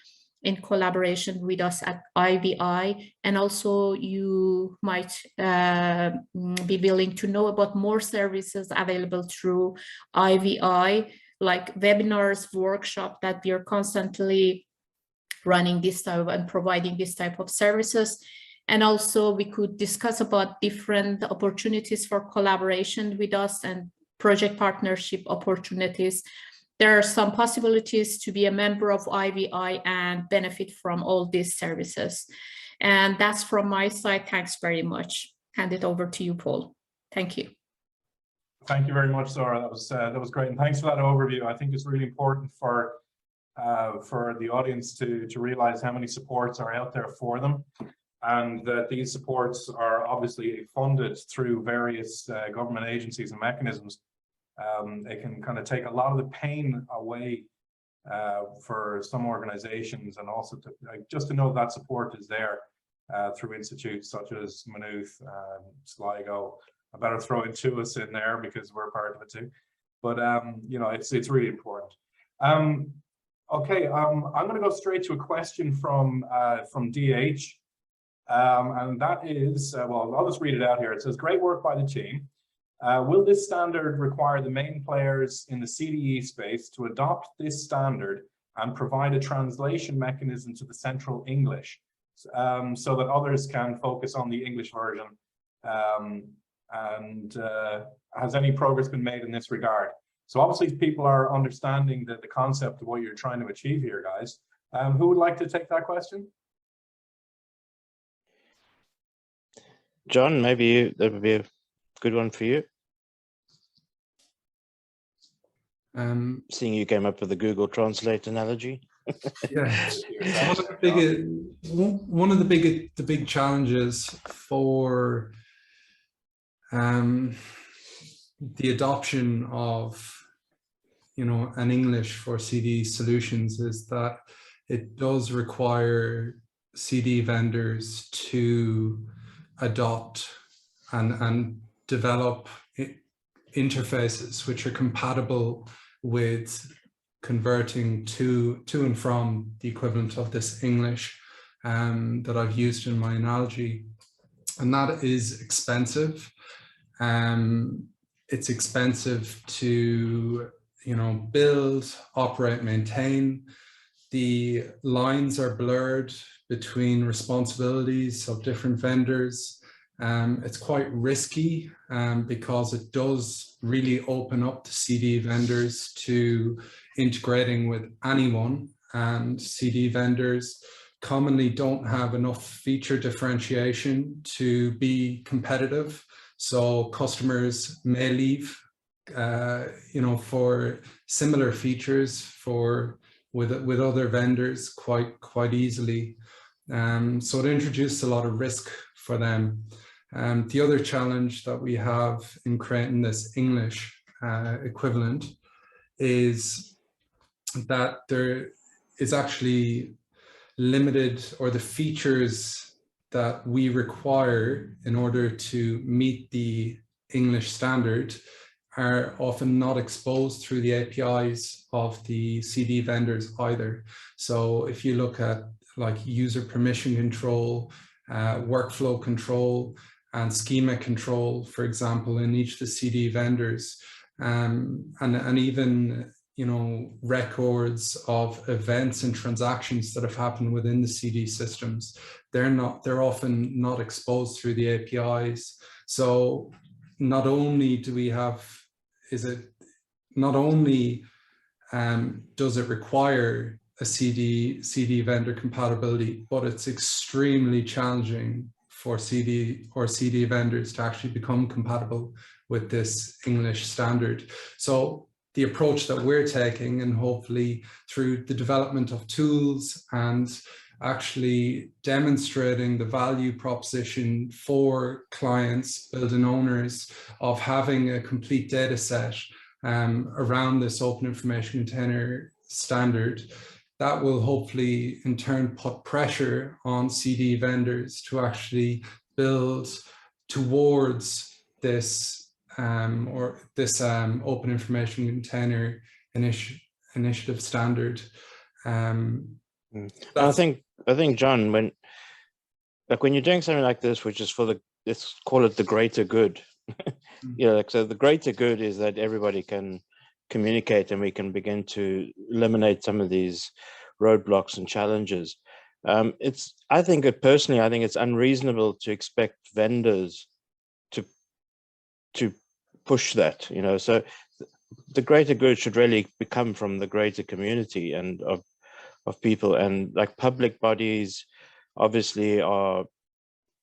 in collaboration with us at IVI. And also you might be willing to know about more services available through IVI, like webinars, workshops that we are constantly running this type and providing this type of services. And also we could discuss about different opportunities for collaboration with us and project partnership opportunities. There are some possibilities to be a member of IVI and benefit from all these services. And that's from my side. Thanks very much. Hand it over to you, Paul. Thank you. Thank you very much, Zohreh. That was great. And thanks for that overview. I think it's really important for the audience to realize how many supports are out there for them. and that these supports are obviously funded through various government agencies and mechanisms. It can kind of take a lot of the pain away for some organizations, and also to, just to know that support is there through institutes such as Maynooth, Sligo. I better throw Intuos in there because we're part of it too. But you know, it's really important. Okay, I'm going to go straight to a question from DH, and that is, well, I'll just read it out here. It says, "Great work by the team. Will this standard require the main players in the CDE space to adopt this standard and provide a translation mechanism to the central English, so that others can focus on the English version? Has any progress been made in this regard?" So obviously people are understanding the concept of what you're trying to achieve here, guys. Who would like to take that question? John, maybe that would be a good one for you. Seeing you came up with the Google Translate analogy. Yeah, one of the big challenges for the adoption of, you know, an English for CD solutions is that it does require CD vendors to adopt and develop interfaces which are compatible with converting to and from the equivalent of this English that I've used in my analogy. And that is expensive. It's expensive to, you know, build, operate, maintain. The lines are blurred between responsibilities of different vendors. It's quite risky because it does really open up the CD vendors to integrating with anyone, and CD vendors commonly don't have enough feature differentiation to be competitive. So customers may leave, you know, for similar features with other vendors quite easily. So it introduced a lot of risk for them. The other challenge that we have in creating this English equivalent is that there is actually limited, or the features that we require in order to meet the English standard are often not exposed through the APIs of the CD vendors either. So if you look at like user permission control, workflow control, and schema control, for example, in each of the CD vendors, and even, you know, records of events and transactions that have happened within the CD systems, they're often not exposed through the APIs. So not only do we have, does it require a CD vendor compatibility, but it's extremely challenging for CD vendors to actually become compatible with this English standard. So the approach that we're taking, and hopefully through the development of tools and actually demonstrating the value proposition for clients, building owners, of having a complete data set around this open information container standard, that will hopefully in turn put pressure on CD vendors to actually build towards this open information container initiative standard. I think John, when you're doing something like this, which is for let's call it the greater good. You know, like, so the greater good is that everybody can communicate and we can begin to eliminate some of these roadblocks and challenges. I think it's unreasonable to expect vendors to push that, you know. So the greater good should really come from the greater community and of people, and like public bodies obviously are,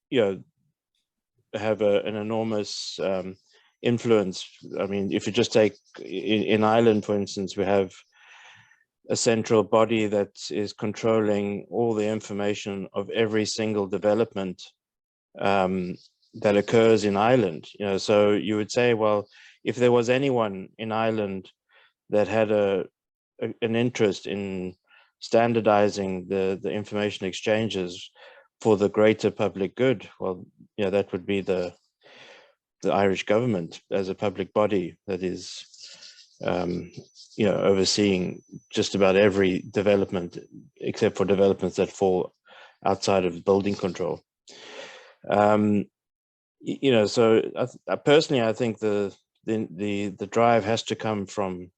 you know, have an enormous influence. I mean, if you just take in Ireland, for instance, we have a central body that is controlling all the information of every single development that occurs in Ireland. You know, so you would say, well, if there was anyone in Ireland that had an interest in standardizing the information exchanges for the greater public good, well, you know, that would be the Irish government as a public body that is, you know, overseeing just about every development except for developments that fall outside of building control. You know, so personally, I think the drive has to come from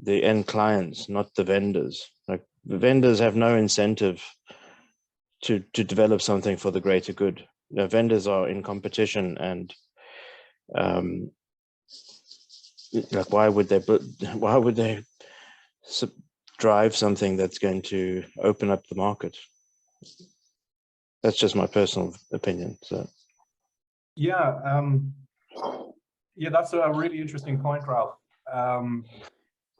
the end clients, not the vendors. Like, the vendors have no incentive to develop something for the greater good. You know, vendors are in competition, and like, why would they drive something that's going to open up the market? That's just my personal opinion. So yeah, yeah, that's a really interesting point, Ralph.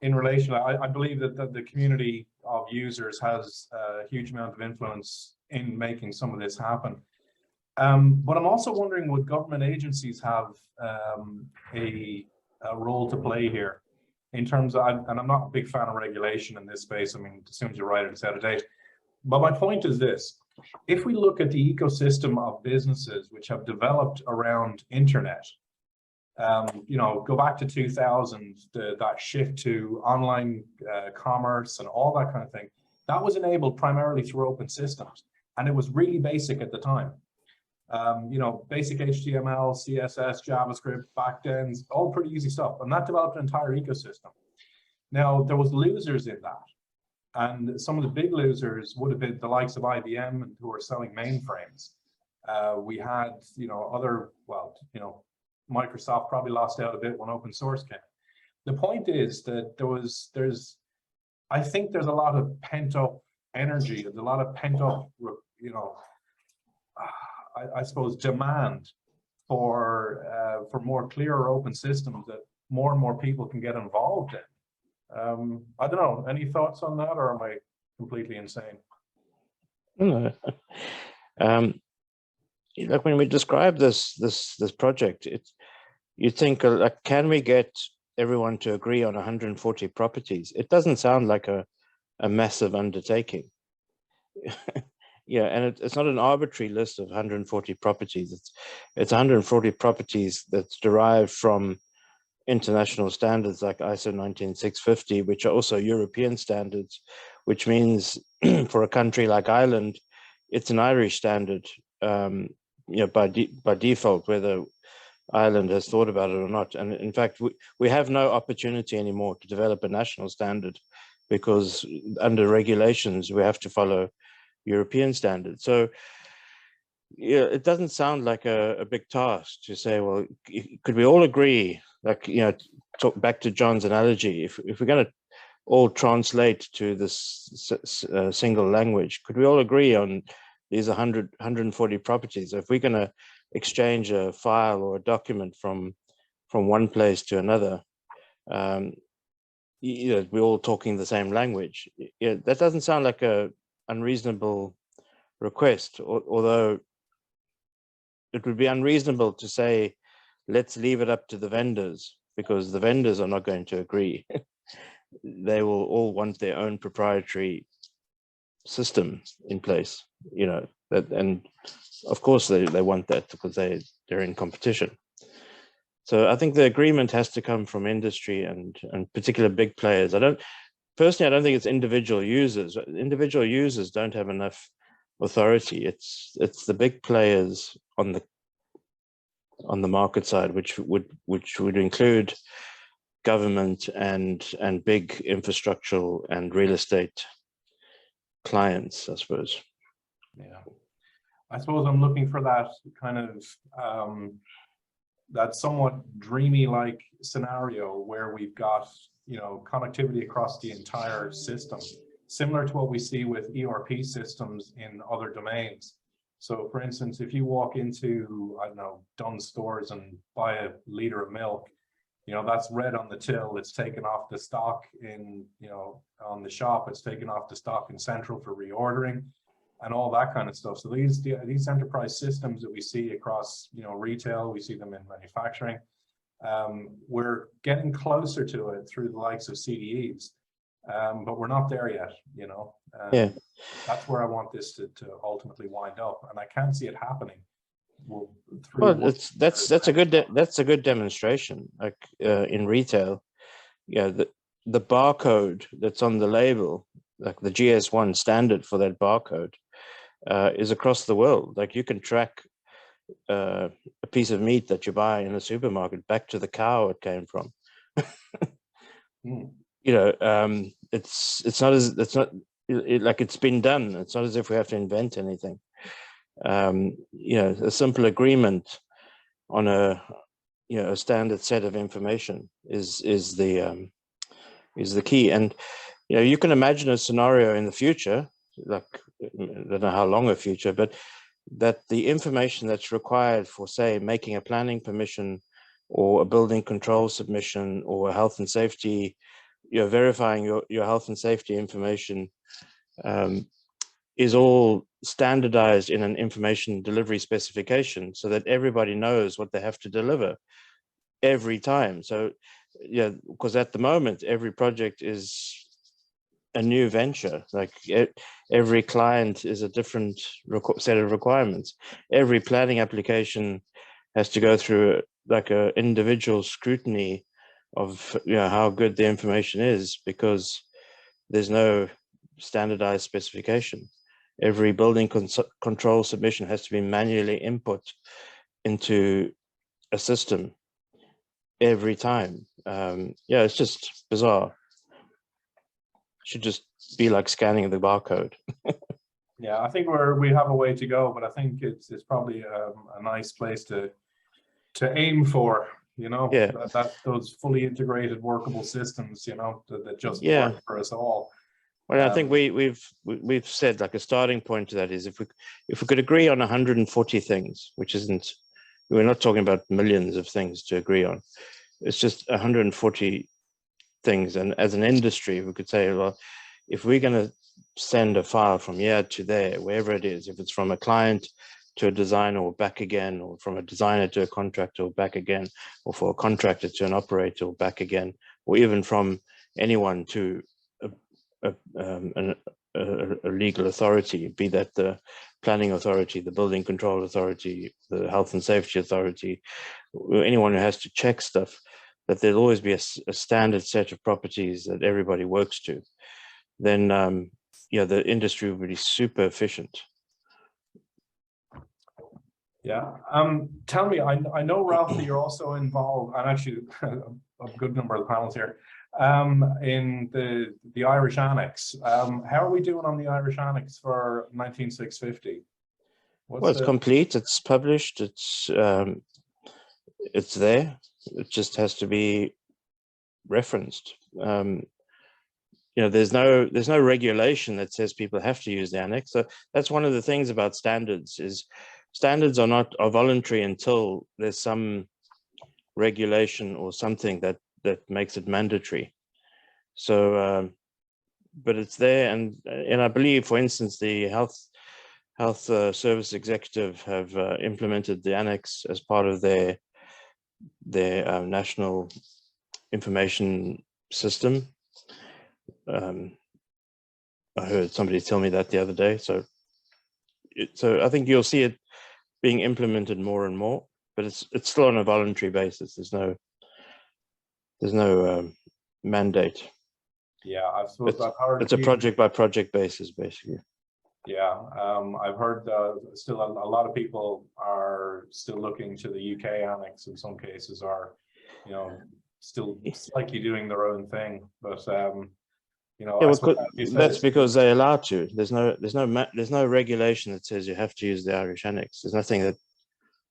In relation, I believe that the community of users has a huge amount of influence in making some of this happen. But I'm also wondering, would government agencies have a role to play here in terms of, and I'm not a big fan of regulation in this space. I mean, as soon as you write it, it's out of date. But my point is this: if we look at the ecosystem of businesses which have developed around internet, you know, go back to 2000, that shift to online commerce and all that kind of thing, that was enabled primarily through open systems. And it was really basic at the time. You know, basic HTML, CSS, JavaScript, backends, all pretty easy stuff. And that developed an entire ecosystem. Now, there was losers in that. And some of the big losers would have been the likes of IBM, who were selling mainframes. We had, you know, other, well, you know, Microsoft probably lost out a bit when open source came. The point is that I think there's a lot of pent up energy, there's a lot of pent up, you know, I suppose, demand for more clearer open systems that more and more people can get involved in. I don't know, any thoughts on that, or am I completely insane? no. Like, when we describe this project, you think, like, can we get everyone to agree on 140 properties? It doesn't sound like a massive undertaking. Yeah, and it's not an arbitrary list of 140 properties. It's 140 properties that's derived from international standards like ISO 19650, which are also European standards, which means for a country like Ireland, it's an Irish standard, you know, by default, whether Ireland has thought about it or not. And in fact, we have no opportunity anymore to develop a national standard, because under regulations, we have to follow European standards. So yeah, it doesn't sound like a big task to say, well, could we all agree, like, you know, talk back to John's analogy, if we're going to all translate to this single language, could we all agree on these 140 properties? If we're going to exchange a file or a document from one place to another, you know, we're all talking the same language. Yeah, that doesn't sound like a unreasonable request, although it would be unreasonable to say, let's leave it up to the vendors, because the vendors are not going to agree. They will all want their own proprietary system in place, you know, and of course they want that because they're in competition. So I think the agreement has to come from industry and particular big players. Personally, I don't think it's individual users. Individual users don't have enough authority. It's the big players on the market side, which would include government and big infrastructural and real estate clients, I suppose. Yeah, I suppose I'm looking for that kind of that somewhat dreamy like scenario where we've got, you know, connectivity across the entire system, similar to what we see with ERP systems in other domains. So for instance, if you walk into, I don't know, Dunnes Stores and buy a liter of milk, you know, that's red on the till, it's taken off the stock in, you know, on the shop, it's taken off the stock in central for reordering and all that kind of stuff. So these enterprise systems that we see across, you know, retail, we see them in manufacturing. We're getting closer to it through the likes of CDEs, but we're not there yet, you know. Yeah. That's where I want this to ultimately wind up, and I can't see it happening. Well, that's a good demonstration. Like in retail, yeah, the barcode that's on the label, like the GS1 standard for that barcode, is across the world. Like you can track a piece of meat that you buy in a supermarket back to the cow it came from. You know, it's not like it's been done. It's not as if we have to invent anything. You know, a simple agreement on a standard set of information is the key. And you know, you can imagine a scenario in the future, like I don't know how long a future, but that the information that's required for, say, making a planning permission or a building control submission or a health and safety, you know, verifying your health and safety information, is all standardized in an information delivery specification so that everybody knows what they have to deliver every time. So, yeah, because at the moment, every project is a new venture. Like every client is a different set of requirements. Every planning application has to go through like an individual scrutiny of, you know, how good the information is, because there's no standardized specification. Every building control submission has to be manually input into a system every time. Yeah, it's just bizarre. Should just be like scanning the barcode. Yeah, I think we have a way to go, but I think it's probably a nice place to aim for, you know. Yeah. That those fully integrated workable systems, you know, that just Yeah. work for us all. Well, I think we've said like a starting point to that is if we could agree on 140 things, which isn't, we're not talking about millions of things to agree on. It's just 140 things, and as an industry, we could say, well, if we're going to send a file from here to there, wherever it is, if it's from a client to a designer or back again, or from a designer to a contractor or back again, or for a contractor to an operator or back again, or even from anyone to a legal authority, be that the planning authority, the building control authority, the health and safety authority, anyone who has to check stuff, that there'll always be a standard set of properties that everybody works to. Then yeah, the industry will be super efficient. Yeah. Tell me, I know, Ralph, that you're also involved, and actually a good number of the panels here, in the Irish Annex. How are we doing on the Irish Annex for 19650? Well, it's complete, it's published, it's there. It just has to be referenced. You know, there's no regulation that says people have to use the annex. So that's one of the things about standards, is standards are voluntary until there's some regulation or something that makes it mandatory. So but it's there, and I believe, for instance, the health service executive have implemented the annex as part of their national information system. I heard somebody tell me that the other day. So I think you'll see it being implemented more and more, but it's still on a voluntary basis. There's no mandate. Yeah, I suppose I've heard it's a project by project basis, basically. Yeah, I've heard still a lot of people are still looking to the UK annex in some cases, are, you know, still slightly doing their own thing, but you know, yeah, well, that's because they're allowed to. There's no regulation that says you have to use the Irish annex. There's nothing that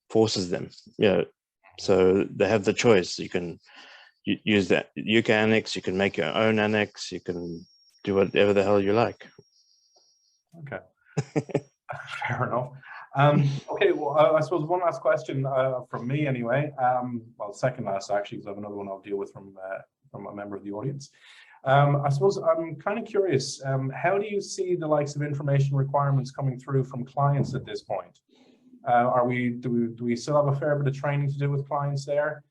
forces them. You know, so they have the choice. You can use that UK annex. You can make your own annex. You can do whatever the hell you like. Okay. Fair enough. Okay, well, I suppose one last question from me anyway. Well, second last actually, because I have another one I'll deal with from a member of the audience. I suppose I'm kind of curious, how do you see the likes of information requirements coming through from clients at this point? Do we still have a fair bit of training to do with clients there?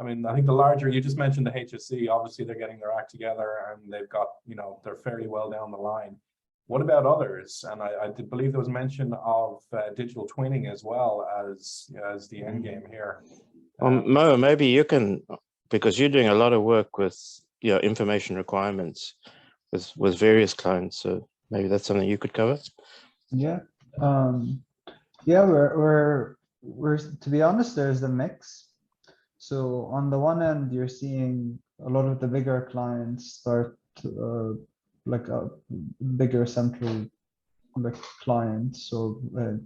I mean, I think the larger, you just mentioned the HSE, obviously they're getting their act together and they've got, you know, they're fairly well down the line. What about others? And I did believe there was mention of digital twinning as well as the end game here. Mo, maybe you can, because you're doing a lot of work with information requirements with various clients. So maybe that's something you could cover. Yeah. Yeah, we're to be honest, there's a mix. So on the one end, you're seeing a lot of the bigger clients start like a bigger central clients. So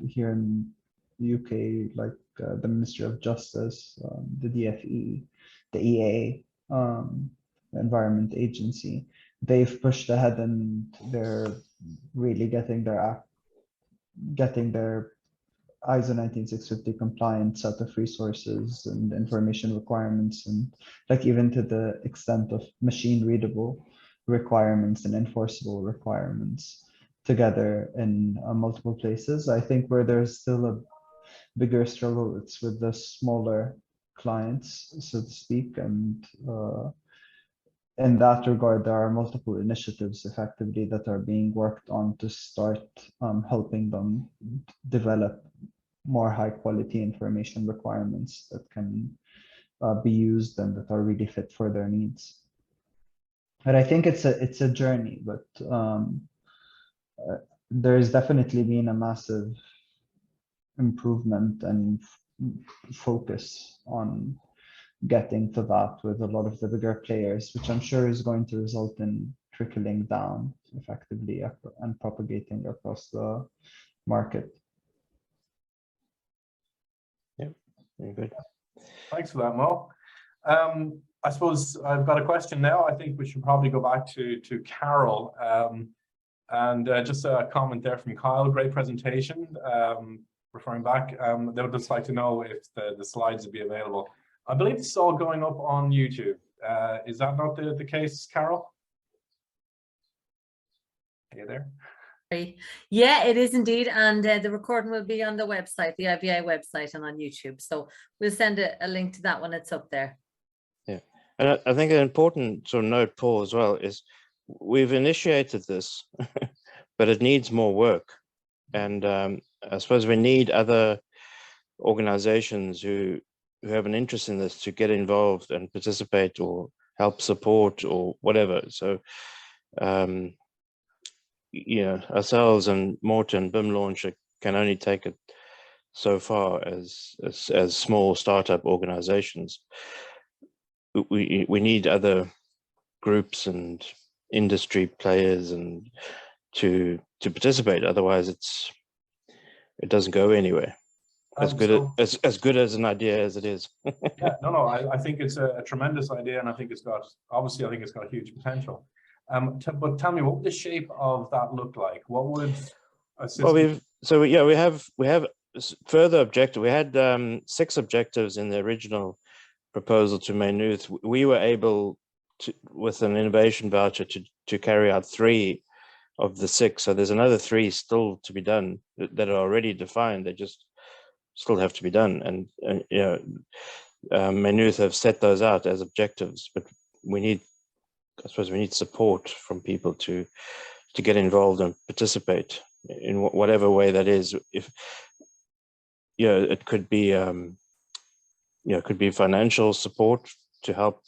here in the UK, like the Ministry of Justice, the DFE, the EA, the Environment Agency, they've pushed ahead and they're really getting their ISO 19650 compliant set of resources and information requirements, and like even to the extent of machine readable requirements and enforceable requirements together in multiple places. I think where there's still a bigger struggle, it's with the smaller clients, so to speak, and in that regard, there are multiple initiatives effectively that are being worked on to start helping them develop more high quality information requirements that can be used and that are really fit for their needs. And I think it's a journey, but there's definitely been a massive improvement and focus on getting to that with a lot of the bigger players, which I'm sure is going to result in trickling down effectively and propagating across the market. Yeah, very good. Thanks for that, Mo. I suppose I've got a question now. I think we should probably go back to Carol. And just a comment there from Kyle, great presentation. Referring back, they would just like to know if the slides would be available. I believe it's all going up on YouTube. Is that not the case, Carol? Are you there? Yeah, it is indeed. And the recording will be on the website, the IVI website, and on YouTube. So we'll send a link to that when it's up there. Yeah. And I think an important sort of note, Paul, as well, is we've initiated this, but it needs more work. And I suppose we need other organizations who have an interest in this to get involved and participate or help support or whatever. So, ourselves and Morton BIM Launcher can only take it so far as small startup organizations. We need other groups and industry players and to participate. Otherwise, it doesn't go anywhere. As good as an idea as it is. Yeah, no, I think it's a tremendous idea, and I think it's got huge potential. But tell me, what would the shape of that look like? What would we have further objective. We had 6 objectives in the original proposal to Maynooth. We were able to, with an innovation voucher, to carry out 3 of the 6. So there's another 3 still to be done that are already defined. They just still have to be done, and Maynooth have set those out as objectives, but I suppose we need support from people to get involved and participate in whatever way that is. If it could be could be financial support to help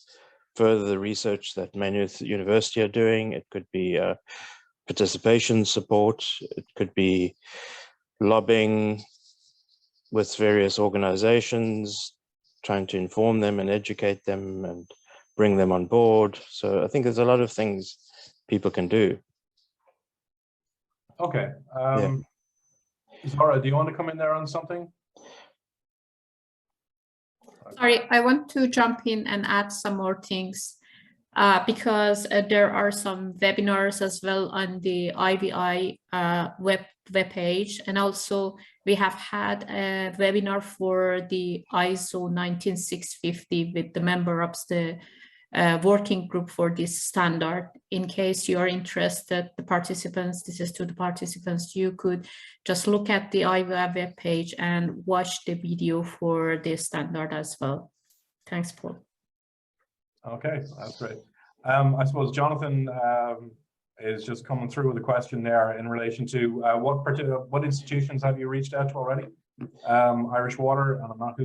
further the research that Maynooth University are doing. It could be participation support. It could be lobbying with various organizations, trying to inform them and educate them and bring them on board. So I think there's a lot of things people can do. Okay. Zohreh, do you want to come in there on something? Sorry, I want to jump in and add some more things because there are some webinars as well on the IVI web page, and also We have had a webinar for the ISO 19650 with the member of the working group for this standard. In case you are interested, the participants, this is to the participants, you could just look at the IVI web page and watch the video for this standard as well. Thanks, Paul. Okay, that's great. I suppose Jonathan is just coming through with a question there in relation to what institutions have you reached out to already? Irish Water, and I'm not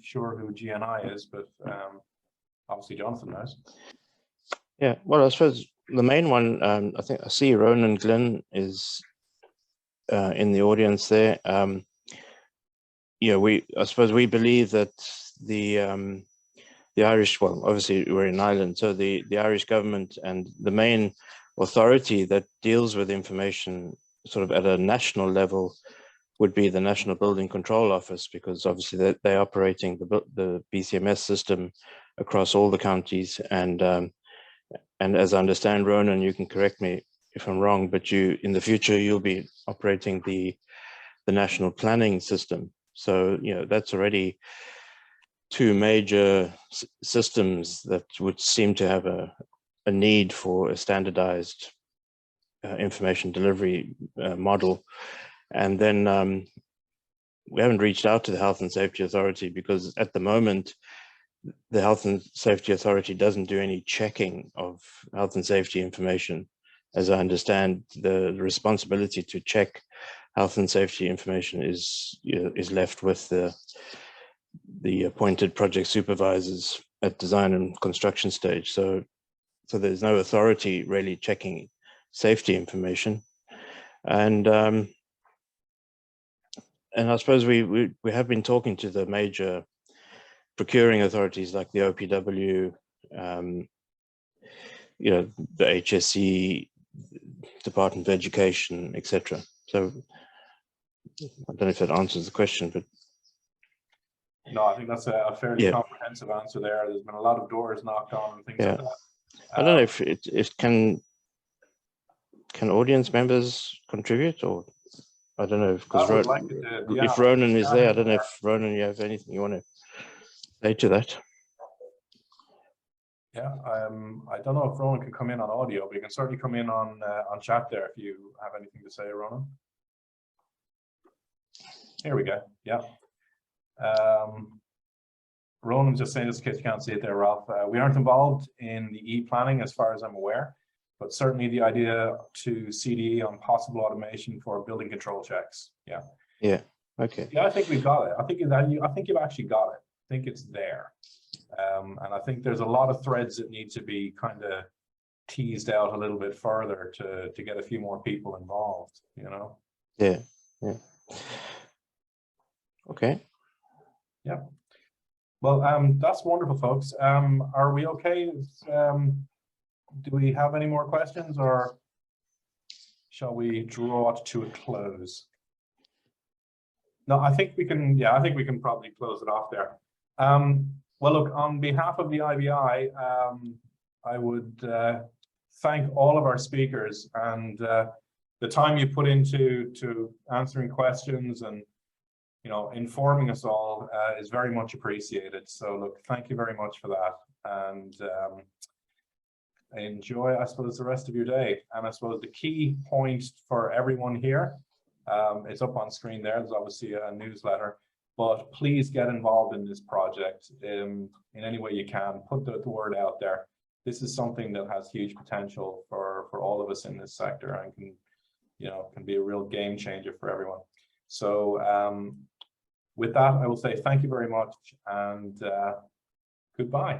sure who GNI is, but obviously Jonathan knows. Yeah, well, I suppose the main one, I think I see Ronan Glynn is in the audience there. Yeah, I suppose we believe that the Irish, well, obviously we're in Ireland, so the Irish government and the main authority that deals with information sort of at a national level would be the National Building Control Office, because obviously they're operating the BCMS system across all the counties. And as I understand, Ronan, you can correct me if I'm wrong, but in the future, you'll be operating the national planning system. So, you know, that's already two major systems that would seem to have a need for a standardized information delivery model. And then we haven't reached out to the Health and Safety Authority because at the moment, the Health and Safety Authority doesn't do any checking of health and safety information. As I understand, the responsibility to check health and safety information is left with the appointed project supervisors at design and construction stage. So there's no authority really checking safety information. And I suppose we have been talking to the major procuring authorities like the OPW, you know, the HSE, Department of Education, etc. So I don't know if that answers the question, but no, I think that's a fairly comprehensive answer there. There's been a lot of doors knocked on and things like that. I don't know if it can audience members contribute, or I don't know, because if Ronan is there, I don't know if Ronan, you have anything you want to say to that. Yeah, I don't know if Ronan can come in on audio, but you can certainly come in on chat there if you have anything to say, Ronan. Here we go. Yeah. Ronan's just saying, just in case you can't see it there, Ralph, we aren't involved in the e-planning as far as I'm aware, but certainly the idea to CDE on possible automation for building control checks. Yeah. Yeah. Okay. Yeah, I think we've got it. I think you've actually got it. I think it's there. And I think there's a lot of threads that need to be kind of teased out a little bit further to get a few more people involved, you know? Yeah. Yeah. Okay. Yeah. Well, that's wonderful, folks. Are we okay? Do we have any more questions, or shall we draw it to a close? No, I think we can. Yeah, I think we can probably close it off there. Well, look, on behalf of the IVI, I would thank all of our speakers and the time you put into answering questions and, you know, informing us all is very much appreciated. So look, thank you very much for that, and enjoy, I suppose, the rest of your day. And I suppose the key point for everyone here, it's up on screen there. There's obviously a newsletter, but please get involved in this project in any way you can. Put the word out there. This is something that has huge potential for all of us in this sector, and can be a real game changer for everyone. So with that, I will say thank you very much, and goodbye.